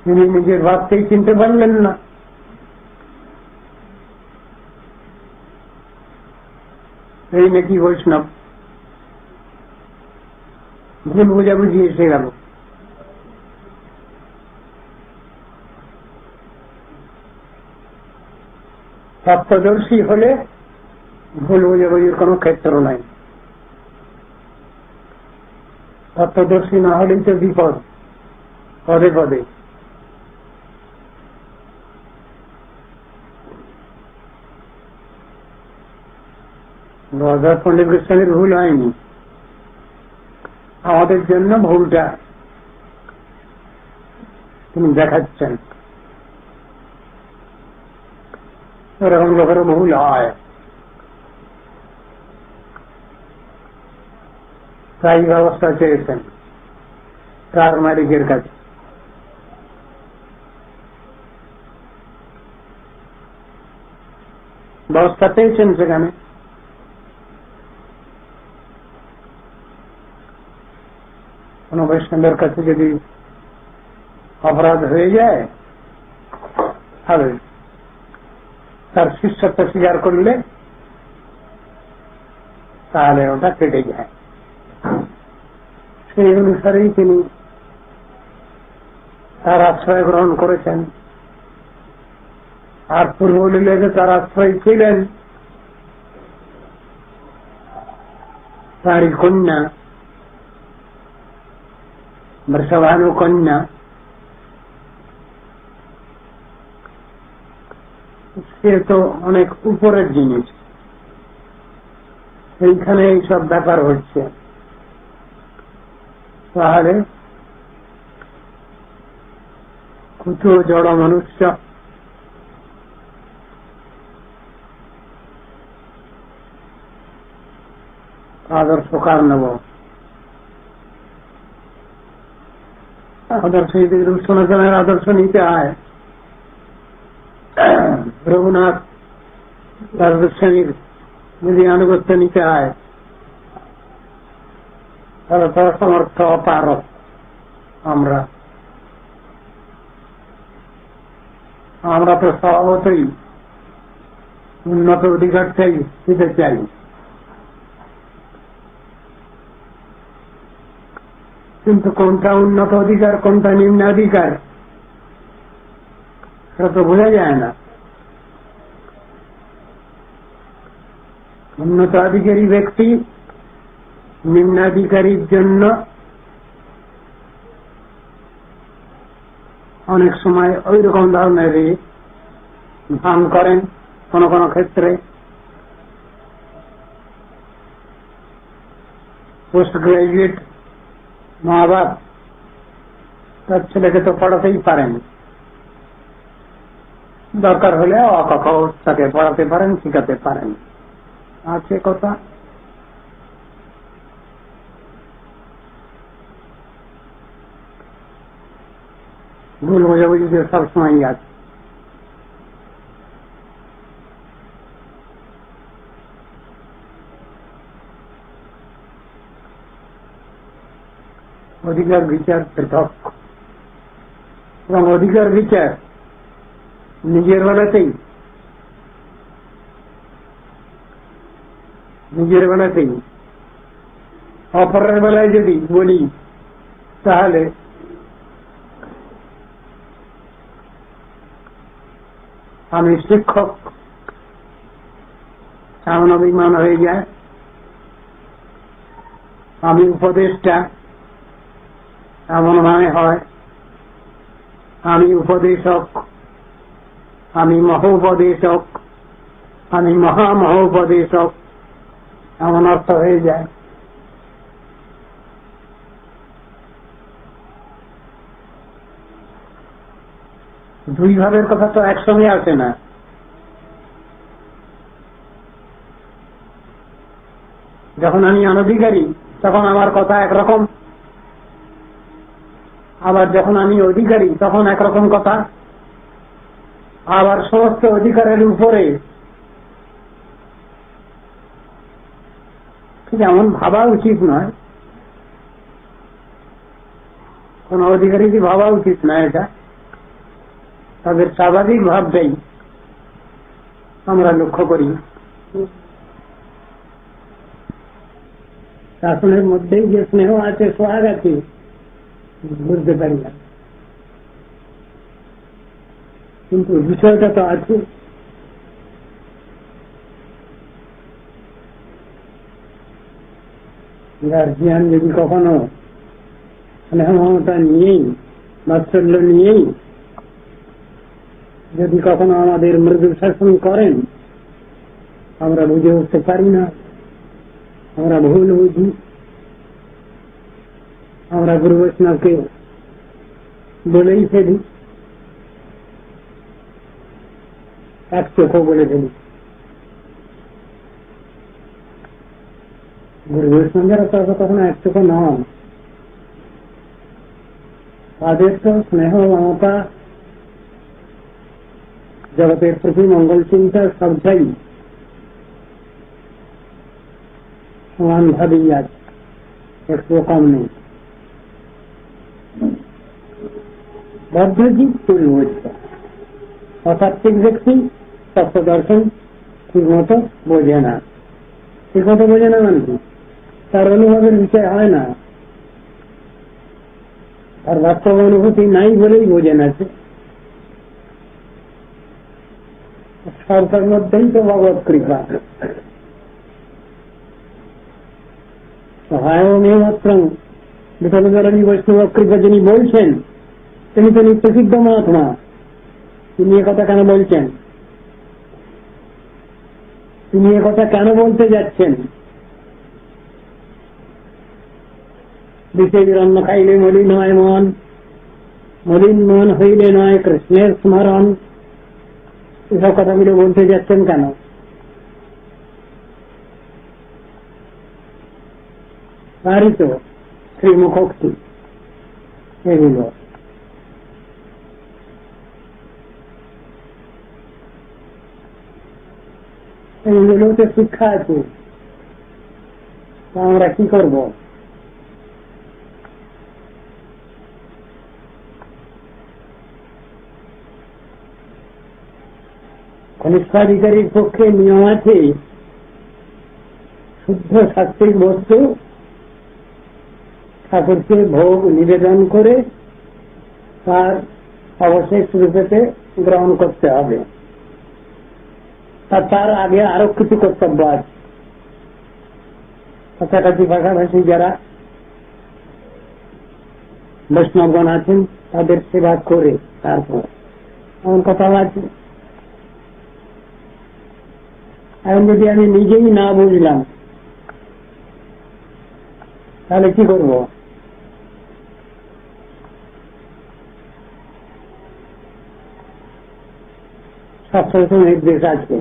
তিনি নিজের ভাবকেই চিনতে পারলেন না। এই নাকি বৈষ্ণব, ভুল বুঝাবুঝি এসে গেল। তত্ত্বদর্শী হলে ভুল বুঝাবুঝির কোন ক্ষেত্র নাই। তত্ত্বদর্শী না হলেই তো বিপদ পদে পদে। গদাধর পণ্ডিত গোস্বামীর ভুল হয়নি, আমাদের জন্য ভুলটা তিনি দেখাচ্ছেন। এরকম লোকেরও ভুল হয়, তাই ব্যবস্থা চেয়েছেন কার মালিকের কাছে। ব্যবস্থা পেয়েছেন সেখানে। কোন বৈষ্ণবের কাছে যদি অপরাধ হয়ে যায় তাহলে তার শিষ্যত্ব স্বীকার করলে তাহলে ওটা কেটে যায়। সেই অনুসারেই তিনি তার আশ্রয় গ্রহণ করেছেন। আর পূর্ব লীলাতে তার আশ্রয় ছিলেন তারই কন্যা বৃষভানু কন্যা। সে তো অনেক উপরের জিনিস, এইখানে এইসব ব্যাপার হচ্ছে। তাহলে কত জড় মনুষ্য आदर्श कार नव आदर्श सनातन आदर्श नीचे आए रघुनाथ दार्शनिक यदि अनुगत्य नीचे आए तो समर्थ अपार तो स्वभावत ही उन्नत अधिकार चाहिए चाहिए, কিন্তু কোনটা উন্নত অধিকার কোনটা নিম্ন অধিকার সেটা তো বোঝা যায় না। উন্নত অধিকারী ব্যক্তি নিম্নাধিকারীর জন্য অনেক সময় ওই রকম ধরনের ভান করেন। কোন কোন ক্ষেত্রে পোস্ট গ্রাজুয়েট মা বাপ তার ছেলেকে তো পড়াতেই পারেন, দরকার হলে অকক তাকে পড়াতে পারেন, শিখাতে পারেন। আছে কথা। ভুল বোঝাবুঝি সবসময় আছে। অধিকার বিচার পৃথক এবং অধিকার বিচার নিজের বেলাতেই অপরের বেলায় যদি বলি তাহলে আমি শিক্ষক এমন অভিমান হয়ে যায়, আমি উপদেষ্টা এমন মনে হয়, আমি উপদেশক, আমি মহোপদেশক, আমি মহামহোপদেশক এমন অর্থ হয়ে যায়। দুই ভাবের কথা তো একসঙ্গে আসে না। যখন আমি অনধিকারী তখন আমার কথা একরকম, আবার যখন আমি অধিকারী তখন একরকম কথা। আবার সমস্ত অধিকারের উপরে যেমন ভাবা উচিত নয়, কোন অধিকারীকে ভাবা উচিত নয়, এটা তাদের স্বাভাবিক ভাবটাই আমরা লক্ষ্য করি। শাসনের মধ্যেই যে স্নেহ আছে, সোহাগ আছে, বুঝতে পারি না, কিন্তু বিষয়টা তো আছে। গার্জিয়ান যদি কখনো স্নেহ মমতা নিয়েই বাৎসল্য নিয়েই যদি কখনো আমাদের মৃদু শাসন করেন, আমরা বুঝে উঠতে পারি না, আমরা ভুল বুঝি। আমরা গুরু বৈষ্ণবকে বলেই ফেলি, এক চোখও বলে ফেলি। গুরু বৈষ্ণবের কখনো এক চোখও নন, তাদের তো স্নেহ মমতা জগতের প্রতি মঙ্গল চিন্তা সবটাই সমান ভাবেই আছে, একটু কম নেই। বদ্ধজীব তুলবোধ, অতাত্ত্বিক ব্যক্তি তত্ত্ব দর্শন ঠিক মতো বোঝে না। ঠিক মতো বোঝে না মানে কি, তার অনুভবের বিষয় হয় না, তার বাস্তব অনুভূতি নাই বলেই বোঝে না। সরকার মধ্যেই তো ভগবত কৃপা। সহায়মেমাত্র বিতরণী বৈষ্ণব কৃপা যিনি বলছেন তিনি তো নিত্যসিদ্ধ মহাত্মা। তিনি একথা কেন বলছেন, তিনি একথা কেন বলতে যাচ্ছেন? বিষের অন্ন খাইলে মলিন হয় মন, মলিন মন হইলে নয় কৃষ্ণের স্মরণ। এসব কথাগুলো বলতে যাচ্ছেন কেন? তারই তো শ্রীমুখোক্তি এগুলো। এইগুলোতে শিক্ষা আছে, আমরা কি করব? কনিষ্ঠাধিকারীর পক্ষে নিয়ম আছে, শুদ্ধ সাত্বিক বস্তু ঠাকুরকে ভোগ নিবেদন করে তার অবশেষ রূপেতে গ্রহণ করতে হবে। তার আগে আরো কিছু কর্তব্য আছে। কাছাকাছি পাশাপাশি যারা বৈষ্ণবগণ আছেন তাদের সেবা করে তারপর এমন কথা আছে। এখন যদি আমি নিজেই না বুঝলাম তাহলে কি করব? শাস্ত্র নির্দেশ আছে,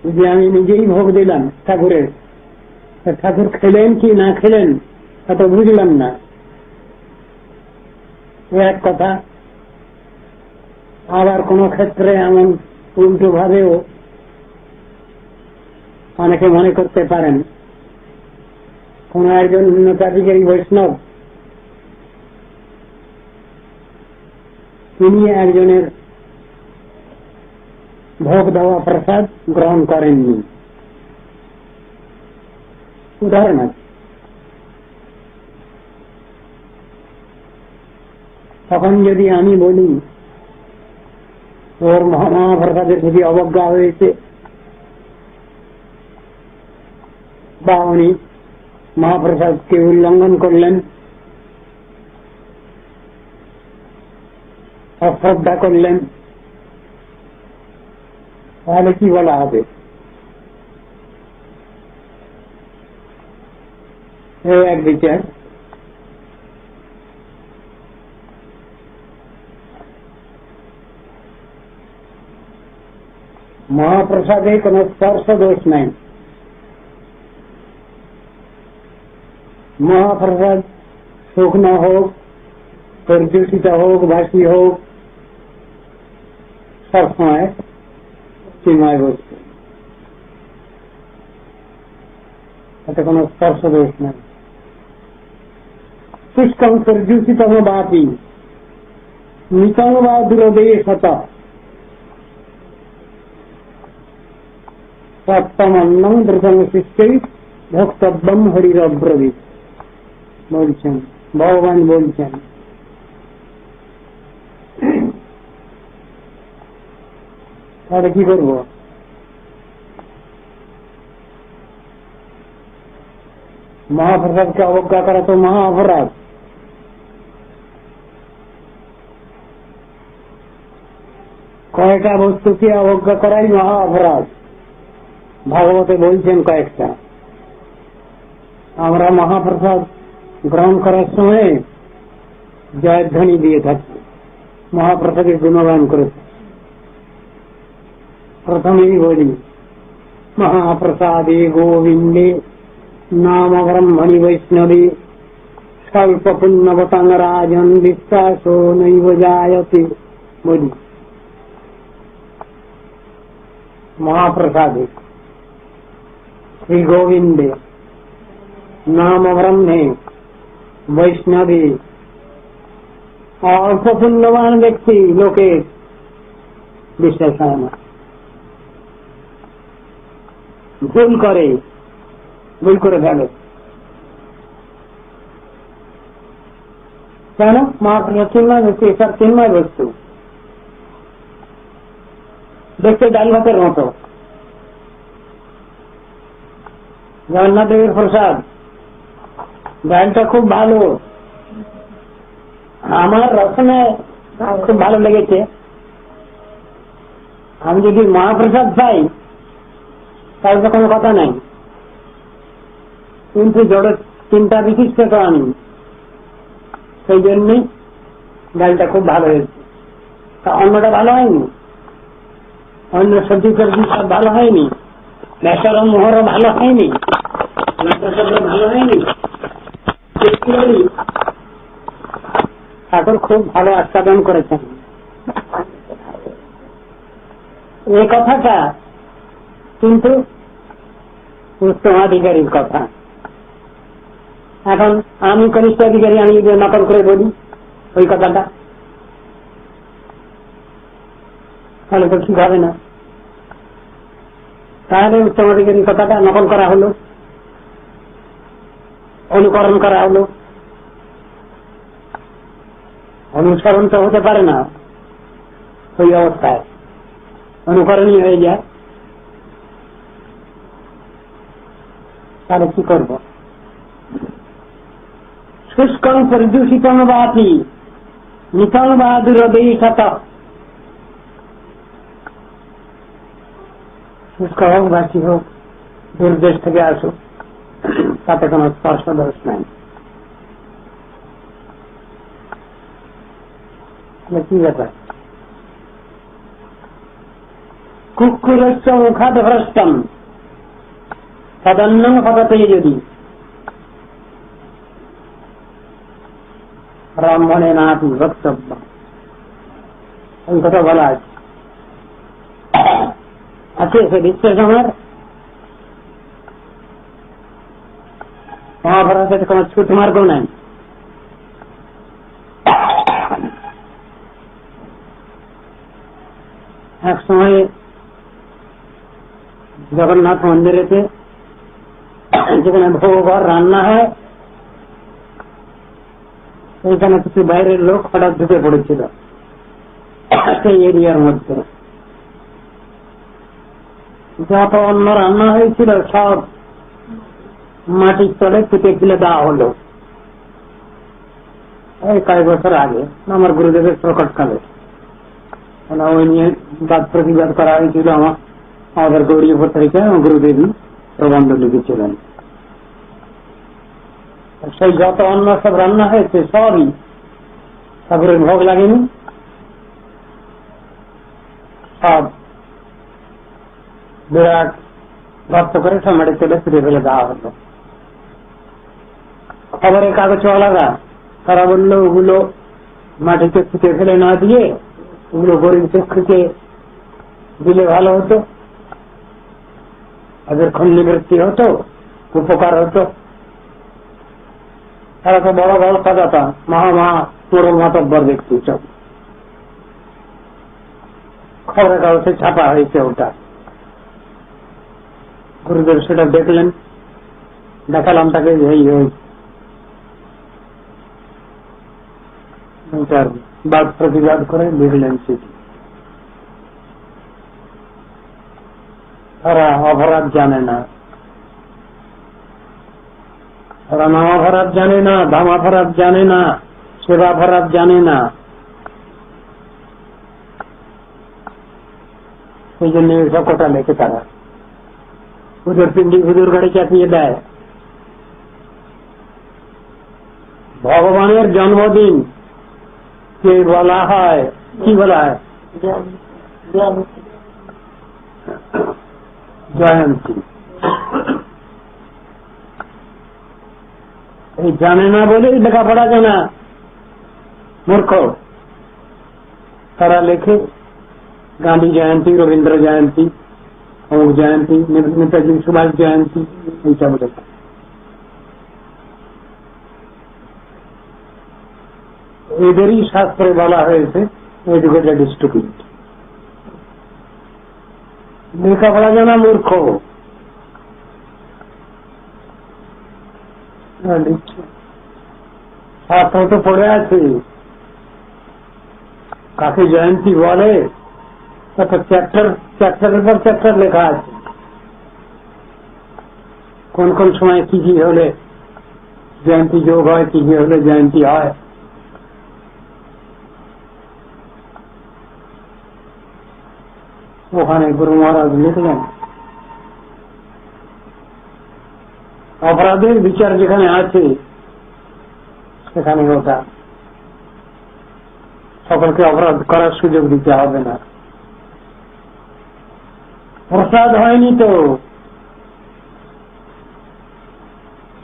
যদি আমি নিজেই ভোগ দিলাম ঠাকুরের, ঠাকুর খেলেন কি না খেলেন তা তো বুঝলাম না, এক কথা। আবার কোন ক্ষেত্রে এমন উল্টো ভাবেও অনেকে মনে করতে পারেন কোন একজন উন্নতাধিকারী বৈষ্ণব তিনি একজনের ভোগ দেওয়া প্রসাদ গ্রহণ করেননি। উদাহরণ আছে, তখন যদি আমি বলি ওর মহাপ্রসাদের যদি অবজ্ঞা হয়েছে বা উনি মহাপ্রসাদকে উল্লঙ্ঘন করলেন, অশ্রদ্ধা করলেন, তাহলে কি বলা হবে? এক বিচার। মহাপ্রসাদে কোন স্পর্শ দোষ নাই। মহাপ্রসাদ শুকনো হোক, পরিদূষিত হোক, বাসি হোক, সবসময় চিন্ময় বস্তু, এতে কোন স্পর্শ দোষ নাই। শুষ্কং পরিদূষিতম বাপি নিতং বা দুরদেশত সপ্তমন্নং দ্রুতং শিষ্যই ভোক্তব্যম হরিরব্রবীত বলছেন, ভগবান বলছেন। তাহলে কি করব? মহাপ্রসাদকে অবজ্ঞা করা তো মহা অপরাধ। কয়েকটা বস্তুকে অবজ্ঞা করাই মহা অপরাধ। ভাগবতে বলছেন কয়েকটা। আমরা মহাপ্রসাদ গ্রহণ করার সময় জয়ধ্বনি দিয়ে থাকি, মহাপ্রসাদের গুণগান করে। প্রথমেই বলি মহাপ্রসাদে গোবিন্দে নাম ব্রহ্মণি বৈষ্ণবে স্বল্প পুণ্যবতাং রাজন বিশ্বাসো নৈব জায়তে। বলি মহাপ্রসাদে শ্রী গোবিন্দে नाम ब्रह्मे वैष्णवी অল্প পুণ্যবান ব্যক্তি লোকে বিশ্বাস হয় না, ভুল করে ফেলে। কেন? মহাপ্রসাদ চিন্ময় বস্তু, এসব চিন্ময় বস্তু, দেখতে ডাল ভাতের মতো। জগন্নাথ দেবের প্রসাদ, ডালটা খুব ভালো, আমার রসনে খুব ভালো লেগেছে। আমি যদি মহাপ্রসাদ পাই তাহলে তো কোনো কথা নাই, কিন্তু জড় চিন্তা বিশিষ্ট তো আমি, সেই জন্যই ডালটা খুব ভালো হয়েছে। তা অন্যটা ভালো হয়নি, অন্য সবজি সবজি সব ভালো হয়নি, বেসর মোহরও ভালো হয়নি, ভালো হয়নি। ঠাকুর খুব ভালো আস্বাদন করেছেন। এই কথাটা কিন্তু উত্তমাধিকারীর কথা। এখন আমি কনিষ্ঠ অধিকারী, আমি যদি নকল করে বলি ওই কথাটা, তাহলে তো ঠিক হবে না। তাহলে উত্তমাধিকারীর কথাটা নকল করা হলো, অনুকরণ করা হলো। অনুসরণ তো হতে পারে না, ওই অবস্থায় অনুকরণই হয়ে যায়। তাহলে কি করব? শুষ্কং পরিদূষিতং বাতি নিতং বা দুরদেই শত। শুষ্ক হোক বাসি হোক, দূরদেশ থেকে আসুক, তাতে কোন স্পর্শ দোষ নাই। কি ব্যাপার? কুকুরস্য মুখাদ ভ্রষ্টম তদন্নং পদতে যদি ব্রাহ্মণে নাতি বক্তব্য, এই কথা বলা আছে সে বিশ্বাস আমার। মহাভারতের কোন ছুট মার্গ নাই। এক সময় জগন্নাথ মন্দিরেতে যেখানে ভোগঘর রান্না হয়, এইখানে কিছু বাইরের লোক হঠাৎ ঢুকে পড়েছিল সেই এরিয়ার মধ্যে। যত অন্য রান্না হয়েছিল সব মাটির তলে পুঁতে ফেলে দেওয়া হলো। এই কয়েক বছর আগে আমার গুরুদেবের প্রকটকালে ওই নিয়ে বাদ প্রতিবাদ করা হয়েছিল। আমাদের গৌরী পত্রিকায় গুরুদেবী প্রবন্ধ লিখেছিলেন। সেই যত অন্য সব রান্না হয়েছে সবই ঠাকুরের ভোগ লাগেনি, সব বিরাট গর্ত করে সব মাটি তুলে ফিরে ফেলে দেওয়া হলো। খবরের কাগজওয়ালারা তারা বললো ওগুলো মাটিতে ফুটে ফেলে না দিয়ে ওগুলো গরিব চক্ষুকে দিলে ভালো হতো, তাদের নিবৃত্তি হতো, উপকার হতো। তারা তো বড় বড় কথাটা পুরো মাতব্বর ব্যক্তি সব খবরের কাগজে ছাপা হয়েছে ওটা। গুরুদেব সেটা দেখলেন, দেখালাম তাকে বাদ প্রতিবাদ করে লিখলেন চিঠি। তারা অপরাধ জানে না, তারা নাম অপরাধ জানে না, দাম অপরাধ জানে না, সেবা অপরাধ জানে না। সেই জন্য সব কথা লেখে তারা। হুজুর পিন্ডি হুজুর গাড়ি চাপিয়ে দেয়। ভগবানের জন্মদিন কে বলা হয়, কি বলা হয়? জয়ন্তী। এই জানে না বলেই লেখাপড়া জানা মূর্খ। তারা লেখে গান্ধী জয়ন্তী, রবীন্দ্র জয়ন্তী, অমুক জয়ন্তী, নেতাজি সুভাষ জয়ন্তী, এইসব লেখা। এদেরই শাস্ত্রে বলা হয়েছে এডুকেটেড স্টুপিড। লেখাপড়া জানা মূর্খ। শাস্ত্র তো পড়ে আছে, কাকে জয়ন্তী বলে চ্যাপ্টারের পর চ্যাপ্টার লেখা আছে, কোন কোন সময় কি কি হলে জয়ন্তী যোগ হয়, কি কি হলে জয়ন্তী হয়। ওখানে গুরু মহারাজ লিখলেন অপরাধের বিচার যেখানে আছে সেখানে ওটা সকলকে অপরাধ করার সুযোগ দিতে হবে না। প্রসাদ হয়নি তো,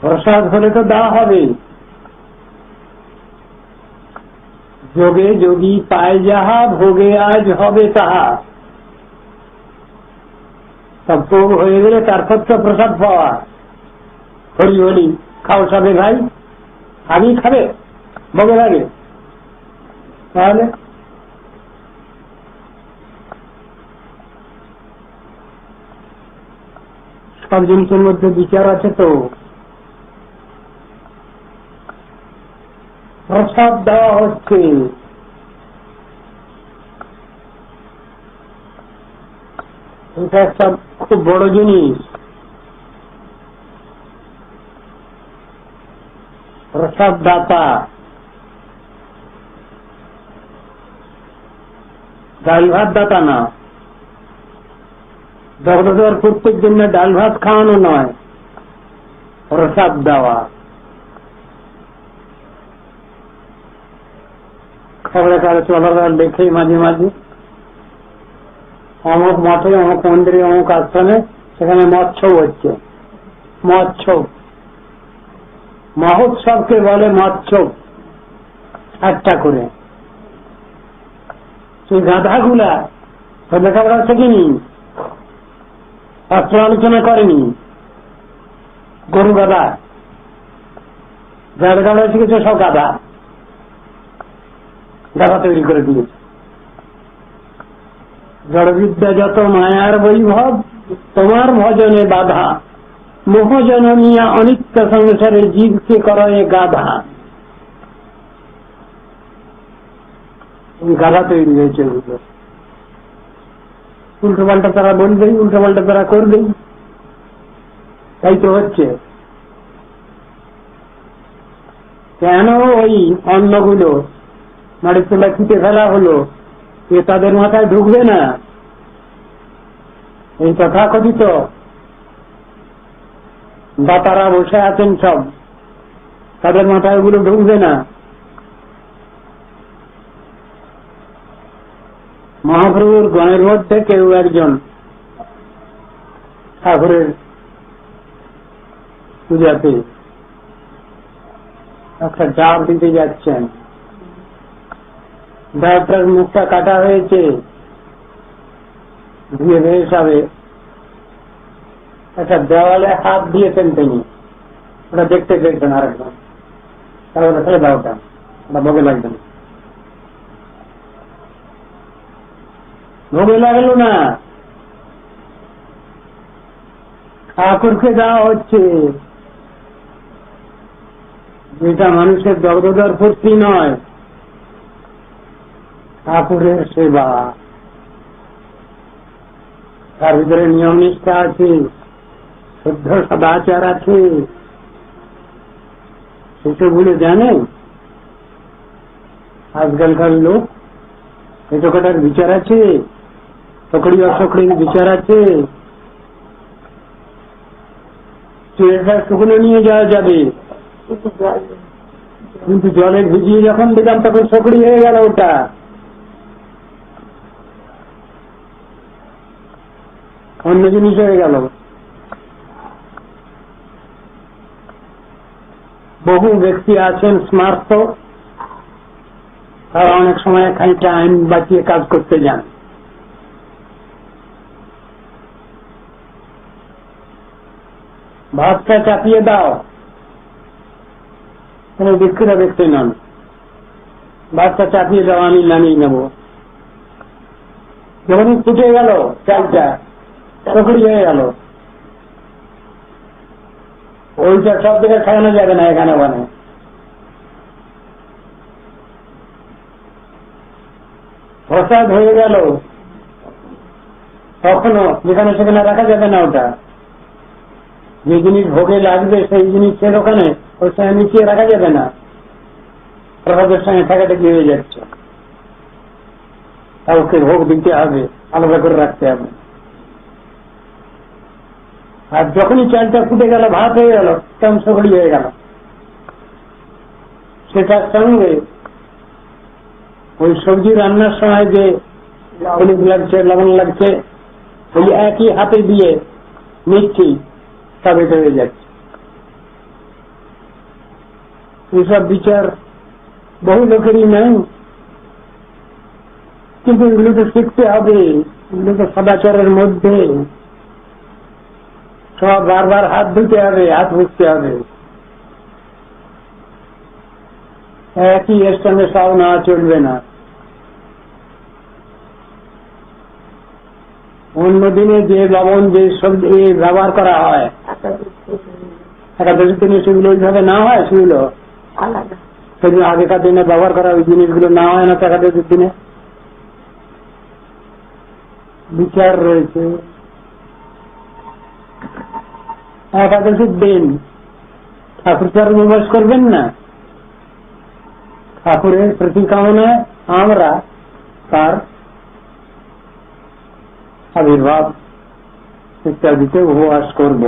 প্রসাদ হলে তো দেওয়া হবে। যোগে যোগী পায় যাহা, ভোগে আজ হবে তাহা। সব ভোগ হয়ে গেলে তারপর তো প্রসাদ পাওয়া। হরি হরি খাও সবে ভাই, আগেই খাবে ভোগের আগে, তাহলে সব জিনিসের মধ্যে বিচার আছে তো। প্রসাদ দেওয়া হচ্ছে, এটা একটা খুব বড় জিনিস। প্রসাদ দাতা, ডাল ভাত দাতা না। জগদ্ধার প্রত্যেক জন্য ডাল ভাত খাওয়ানো নয়, প্রসাদ দেওয়া। খবরে কাগজওয়ালারা লেখে মাঝে মাঝে অমুক মঠে, অমুক মন্দিরে, অমুক আশ্রমে সেখানে মৎসব হচ্ছে। মৎসব মহোৎসবকে বলে মৎসব, একটা করে। সেই গাধাগুলা লেখাপড়া শেখেনি, শাস্ত্র আলোচনা করেনি। গরু গাধা, যার গাধা শিখেছে সব গাধা, গাধা তৈরি করে দিয়েছে। জড়বিদ্যা যত মায়ার বৈভব, তোমার ভজনে বাধা। মোহজননিয়া অনিত্য সংসারে জীবকে করয়ে গাধা। গাধা তৈরি হয়েছে। উল্টো পাল্টা তারা বলবেই, উল্টো পাল্টা তারা করবেই, তাই তো হচ্ছে। কেন ওই অন্নগুলো মাটির তোলা ছুটে ফেলা হলো, এ তাদের মাথায় ঢুকবে না? এই তথাকথিত দাতারা বসে আছেন সব, তাদের মাথায় ওগুলো ঢুকবে না? মহাপ্রভুর গণের মধ্যে কেউ একজন ঠাকুরের পূজাতে একটা ডাব দিতে যাচ্ছেন, ডাবটার মুখটা কাটা হয়েছে, ধুয়ে হিসাবে একটা দেওয়ালে হাত দিয়েছেন তিনি, ওটা দেখতে পেয়েছেন আরেকজন, তাহলে ফেলে দাও, ওটা ভোগে লাগবে না। ভোগে লাগলো না, ঠাকুরকে দেওয়া হচ্ছে, যেটা মানুষের জগদ্ধার পূর্তি নয়, ঠাকুরের সেবা। তার ভিতরে নিয়ম নিষ্ঠা আছে, শুদ্ধ সদাচার আছে, সেসবগুলো জানে। আজকালকার লোক এটার বিচার আছে, সকড়ি অসকড়ির বিচার আছে। শুকনো নিয়ে যাওয়া যাবে, কিন্তু জলে ভিজিয়ে যখন দিলাম তখন সকড়ি হয়ে গেল, ওটা অন্য জিনিস হয়ে গেল। বহু ব্যক্তি আছেন স্মার্ত, তারা অনেক সময় খানিকটা আইন বাঁচিয়ে কাজ করতে যান। ভাতটা চাপিয়ে দাও, কোনো ব্যক্তিরা ব্যক্তি নন, ভাতটা চাপিয়ে দাও, আমি নামিয়ে নেব। যখনই ফুটে গেল চালটা তখনই হয়ে গেল, ওইটা সব জায়গায় খাওয়ানো যাবে না, এখানে ওখানে। প্রসাদ হয়ে গেল কখনো যেখানে সেখানে রাখা যাবে না। ওটা যে জিনিস ভোগে লাগবে সেই জিনিসের ওখানে ওর সঙ্গে মিশিয়ে রাখা যাবে না। প্রসাদের সঙ্গে থাকাটা কি হয়ে যাচ্ছে, কাউকে ভোগ দিতে হবে, আলাদা করে রাখতে হবে। আর যখনই চালটা ফুটে গেল, ভাত হয়ে গেল, চমচকড়ি হয়ে গেল, সেটার সঙ্গে ওই সবজি রান্নার সময় যে হলুদ লাগছে, লবণ লাগছে, ওই একই হাতে দিয়ে নিচ্ছি, সব এটা হয়ে যাচ্ছে। এইসব বিচার বহু লোকেরই নেই, কিন্তু এগুলো তো শিখতে হবে, এগুলো তো সদাচারের মধ্যে। সব বারবার হাত ধুতে হবে, হাত মুছতে হবে, একই স্থানে সব নেওয়া চলবে না। অন্য দিনে যে লবণ যে সবজি ব্যবহার করা হয় একাদশীর দিনে সেগুলো ওইভাবে না হয়, সেগুলো সেগুলো আগেকার দিনে ব্যবহার করা ওই জিনিসগুলো না হয় না। একাদশীর দিনে বিচার রয়েছে। একাদশীর দিন ঠাকুর চার উপবাস করবেন না, ঠাকুরের প্রতি কামনায় আমরা তার আবির্ভাব ইত্যাদিতে উপবাস করব।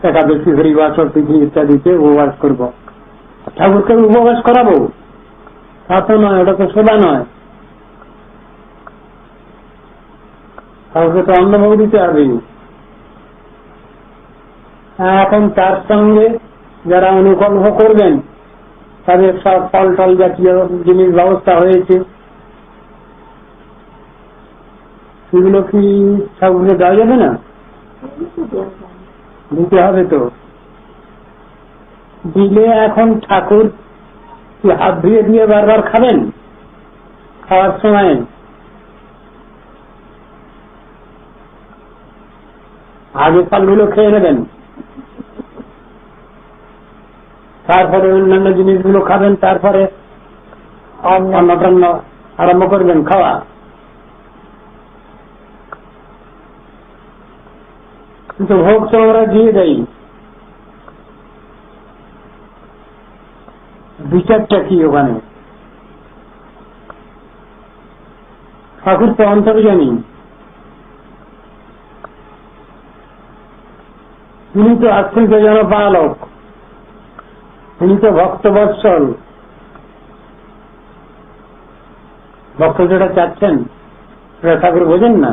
একাদশী, হরিবাস, তিথি ইত্যাদিতে উপবাস করব। ঠাকুরকে উপবাস করাবো তা তো নয়, ওটা তো সেবা নয়। ঠাকুরকে তো অন্নভোগ দিতে হবে। এখন তার সঙ্গে যারা অনুকল্প করবেন তাদের সব ফল টল জাতীয় জিনিস ব্যবস্থা হয়েছে, সেগুলো কি ঠাকুরকে দেওয়া যাবে না? দিতে হবে তো। দিলে এখন ঠাকুর কি হাত ধুয়ে দিয়ে বারবার খাবেন? খাওয়ার সময় আগে ফলগুলো খেয়ে নেবেন, তারপরে অন্যান্য জিনিসগুলো খাবেন, তারপরে অন্নটান্ন আরম্ভ করবেন খাওয়া। কিন্তু ভোগ তো আমরা দিয়ে দেই। বিচারটা কি ওখানে? ঠাকুর তো অন্তর্যামী, তিনি তো আশ্রিত জনপালক, তিনি তো ভক্তবৎসল। ভক্ত যেটা চাচ্ছেন সেটা ঠাকুর বোঝেন না,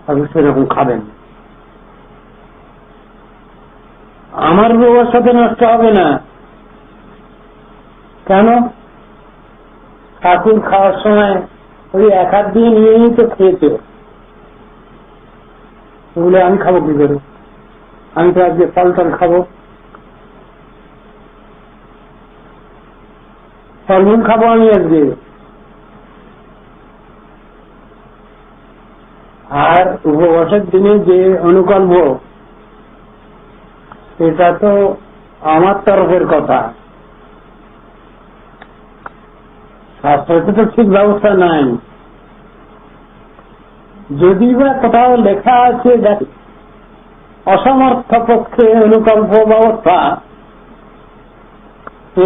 ঠাকুর সেরকম খাবেন। আমার ব্যবস্থাতে নষ্ট হবে না কেন? ঠাকুর খাওয়ার সময় ওই এক হাত দিয়ে নিয়েই তো খেয়েছে, ওগুলো আমি খাবো কি করে? আমি তো আজকে ফল টল খাবো, ফলমূল খাবো আমি আজকে। আর উপবাসের দিনে যে অনুকল্প, এটা তো আমার তরফের কথা, শাস্ত্রতে তো ঠিক ব্যবস্থা নাই। যদি বা কোথাও লেখা আছে অসমর্থ পক্ষে অনুকল্প ব্যবস্থা,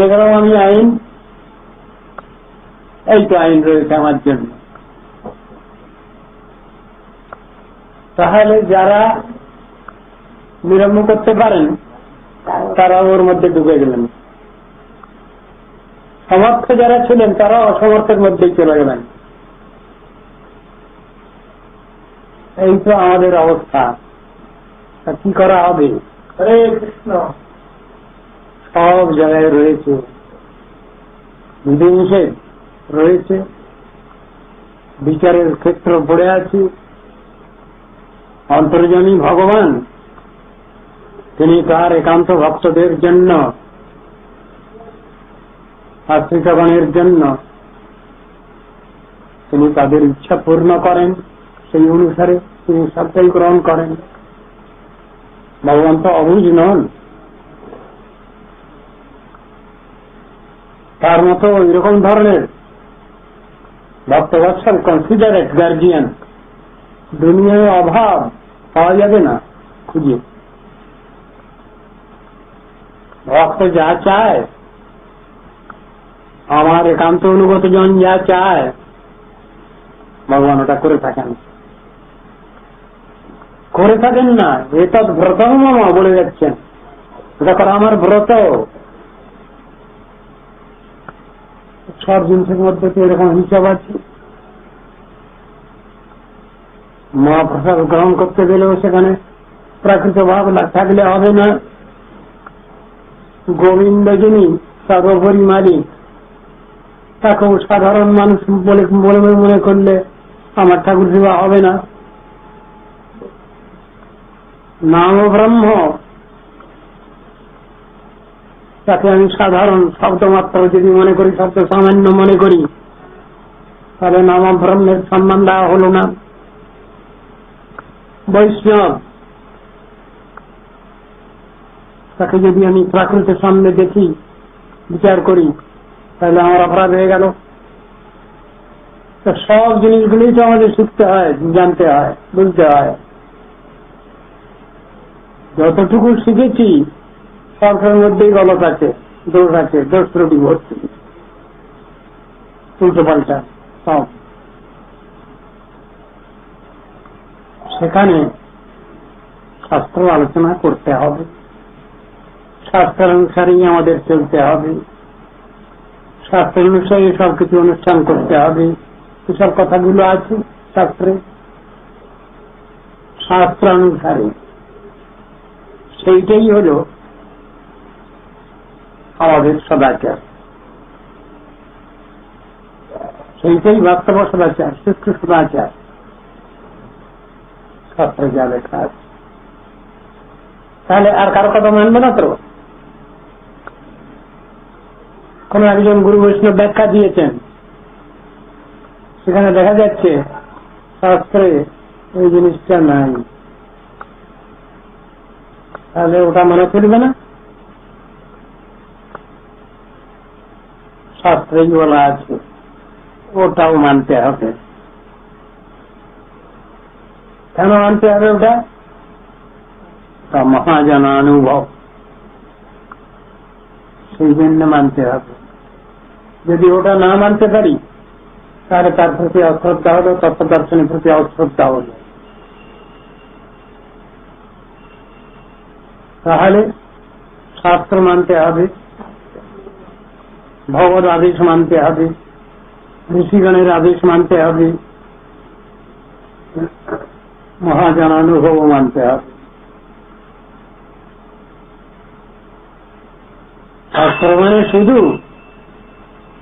এগুলো আমি আইন, এই তো আইন রয়েছে আমার জন্য। তাহলে যারা বিলম্ব করতে পারেন তারা ওর মধ্যে ঢুকে গেলেন, সমর্থ যারা ছিলেন তারা অসমর্থের মধ্যেই চলে গেলেন। এই তো আমাদের অবস্থা। কি করা হবে? হরে কৃষ্ণ। সব জায়গায় রয়েছে বিধিনিষেধ রয়েছে, বিচারের ক্ষেত্র পড়ে আছি। অন্তর্যামী ভগবান তিনি তার একান্ত ভক্তদের জন্য আশ্রিতগণের জন্য তিনি তাদের ইচ্ছা পূর্ণ করেন, সেই অনুসারে তিনি সবটাই গ্রহণ করেন। ভগবান তো অবুঝ নন, তার মতো এরকম ধরনের ভক্তবৎসল কনসিডারেট গার্জিয়ান দুনিয়ায় অভাব পাওয়া যাবে না খুঁজে। ভক্ত যা চায়, আমার একান্ত অনুগত জন যা চায়, ভগবান ওটা করে থাকেন না। এটা ব্রত মামা বলে যাচ্ছেন, এটা করা আমার ব্রত। সব জিনিসের মধ্যে তো এরকম হিসাব আছে। মহাপ্রসাদ গ্রহণ করতে গেলেও সেখানে প্রাকৃত ভাব থাকলে হবে না। গোবিন্দ যিনি সর্বোপরি মালিক, তাকেও সাধারণ মানুষ বলে মনে করলে আমার ঠাকুর সেবা হবে না। নাম ব্রহ্ম, তাকে আমি সাধারণ শব্দ মাত্র যদি মনে করি, শব্দ সামান্য মনে করি, তাহলে নাম ব্রহ্মের সম্মান দেওয়া হল না। বৈষ্ণব, তাকে যদি আমি প্রাকৃতের সামনে দেখি, বিচার করি, তাহলে আমার অপরাধ হয়ে গেল। সব জিনিসগুলোই তো আমাদের শিখতে হয়, জানতে হয়, বুঝতে হয়। যতটুকু শিখেছি সবটার মধ্যেই গলত আছে, দোষ আছে, দোষ ত্রুটি ভর্তি, উল্টো পাল্টা সব। সেখানে শাস্ত্র আলোচনা করতে হবে, শাস্ত্র অনুসারেই আমাদের চলতে হবে, শাস্ত্র অনুসারে সবকিছু অনুষ্ঠান করতে হবে। এসব কথাগুলো আছে শাস্ত্রে, শাস্ত্র অনুসারে। সেইটাই হল আমাদের সদাচার, সেইটাই বাস্তব সদাচার, শ্রেষ্ঠ সদাচার। শাস্ত্রে যা লেখা আছে, তাহলে আর কারো কথা মানবে না তো। কোন একজন গুরু বৈষ্ণব ব্যাখ্যা দিয়েছেন, সেখানে দেখা যাচ্ছে শাস্ত্রে এই জিনিসটা নাই, তাহলে ওটা মনে চলবে না। শাস্ত্রেই বলা আছে, ওটাও মানতে হবে। কেন মানতে হবে ওটা? তা মহাজনানুভব, সেই জন্য মানতে হবে। যদি ওটা না মানতে পারি, তাহলে তার প্রতি অশ্রদ্ধা হলো, তত্ত্বদর্শনের প্রতি অশ্রদ্ধা হলো। তাহলে শাস্ত্র মানতে হবে, ভগবত আদেশ মানতে হবে, ঋষিগণের আদেশ মানতে হবে, মহাজনানুভব মানতে হবে। শাস্ত্র মানে শুধু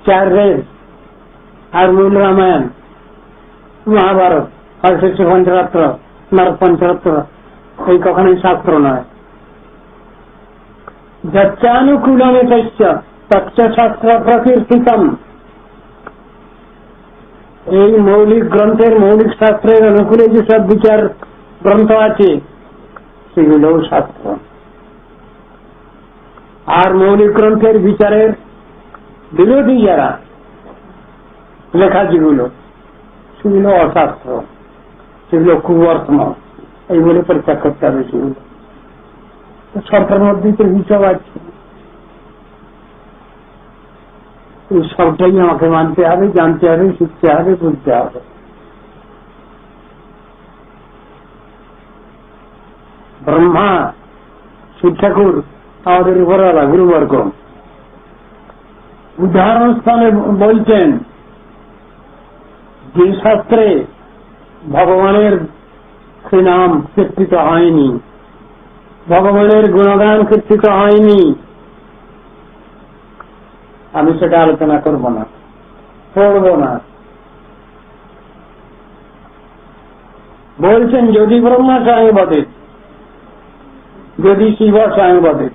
4 বেদ আর মূল রামায়ণ, মহাভারত, হর্ষিষ্য পঞ্চরাত্র, নারদ পঞ্চরাত্র, এই কখনোই শাস্ত্র নয়। যচ্চানুকূলমে তস্য তচ্চ শাস্ত্র প্রকীর্তিতম। এই মৌলিক গ্রন্থের, মৌলিক শাস্ত্রের অনুকূলে যেসব বিচার গ্রন্থ আছে, সেগুলোও শাস্ত্র। আর মৌলিক গ্রন্থের বিচারের বিরোধী যারা লেখা যেগুলো, সেগুলো অশাস্ত্র, সেগুলো কুবর্তমান, এই বলে পরিত্যাগ করতে হবে সেগুলো। সবটার মধ্যেই তো হিসাব আছে। এই সবটাই আমাকে মানতে হবে, জানতে হবে, শিখতে হবে, বুঝতে হবে। ব্রহ্মা, শিব ঠাকুর আমাদের উপরওয়ালা গুরুবর্গ উদাহরণ স্থানে বলছেন, যে শাস্ত্রে ভগবানের নাম কীর্তিত হয়নি, ভগবানের গুণগান কীর্তিত হয়নি, আমি সেটা আলোচনা করব না, পড়ব না। বলছেন যদি ব্রহ্মা স্বয়ং বটে, যদি শিব স্বয়ং বটে,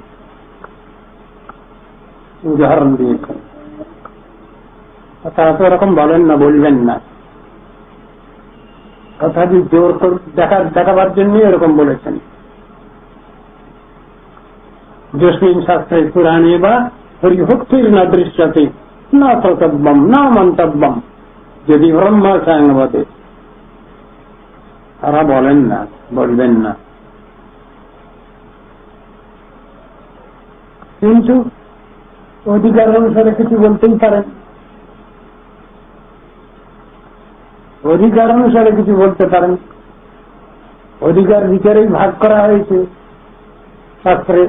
উদাহরণ দিয়েছেন। তারা তো এরকম বলেন না, বলবেন না, তথাপি জোর দেখাবার জন্য এরকম বলেছেন। যস্মিন শাস্ত্রে পুরাণে বা হরিভক্তির না দৃশ্যতে না শ্রোতব্যম না মন্তব্যম যদি ব্রহ্মা সাংবতে। তারা বলেন না, বলবেন না, কিন্তু অধিকার অনুসারে কিছু বলতেই পারেন, অধিকার অনুসারে কিছু বলতে পারেন। অধিকার বিচারেই ভাগ করা হয়েছে শাস্ত্রে,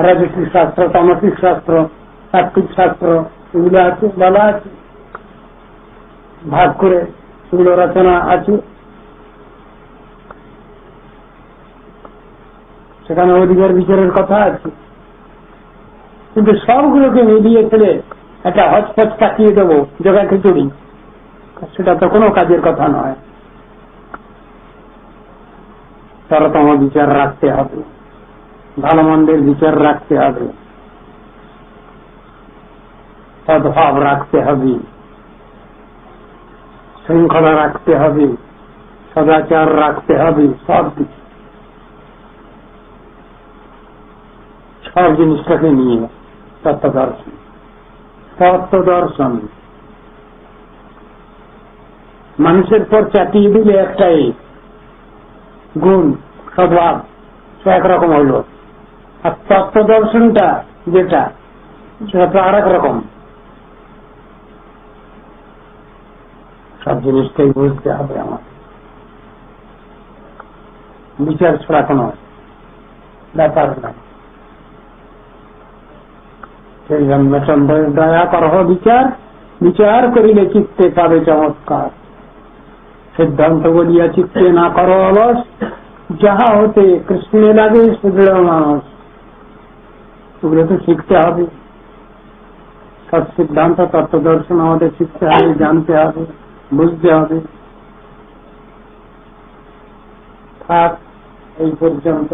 রাজস্বিক শাস্ত্র, তামসিক শাস্ত্র, সাত্বিক শাস্ত্র, এগুলো আছে, বলা আছে, ভাগ করে এগুলো রচনা আছে। সেখানে অধিকার বিচারের কথা আছে, কিন্তু সবগুলোকে মিলিয়ে ফেলে একটা হচপচ কাটিয়ে দেবো জগা খিচুড়ি, সেটা তো কোনো কাজের কথা নয়। সরতম বিচার রাখতে হবে, ভালো মন্দের বিচার রাখতে হবে, সদ্ভাব রাখতে হবে, শৃঙ্খলা রাখতে হবে, সদাচার রাখতে হবে, সব জিনিসটাকে নিয়ে তত্ত্বদর্শন। তত্ত্বদর্শন মানুষের পর চাপিয়ে দিলে একটাই গুণ, স্বভাব, সে একরকম হইল, আর তত্ত্বদর্শনটা যেটা সেটা তো আর এক রকম। সব জিনিসটাই বুঝতে হবে আমার, বিচার ছাড়া কোনো ব্যাপার নাই। সেই জন্য চন্দ্রের দয়া করহ বিচার, বিচার করিলে চিত্তে পাবে চমৎকার। সিদ্ধান্ত বলিয়া চিত্তে না করো অলস, যাহা হতে কৃষ্ণে লাগে সুদৃঢ় মানুষ। ওগুলো তো শিখতে হবে, সব সিদ্ধান্ত তত্ত্বদর্শন আমাদের শিখতে হবে, জানতে হবে, বুঝতে হবে। থাক এই পর্যন্ত।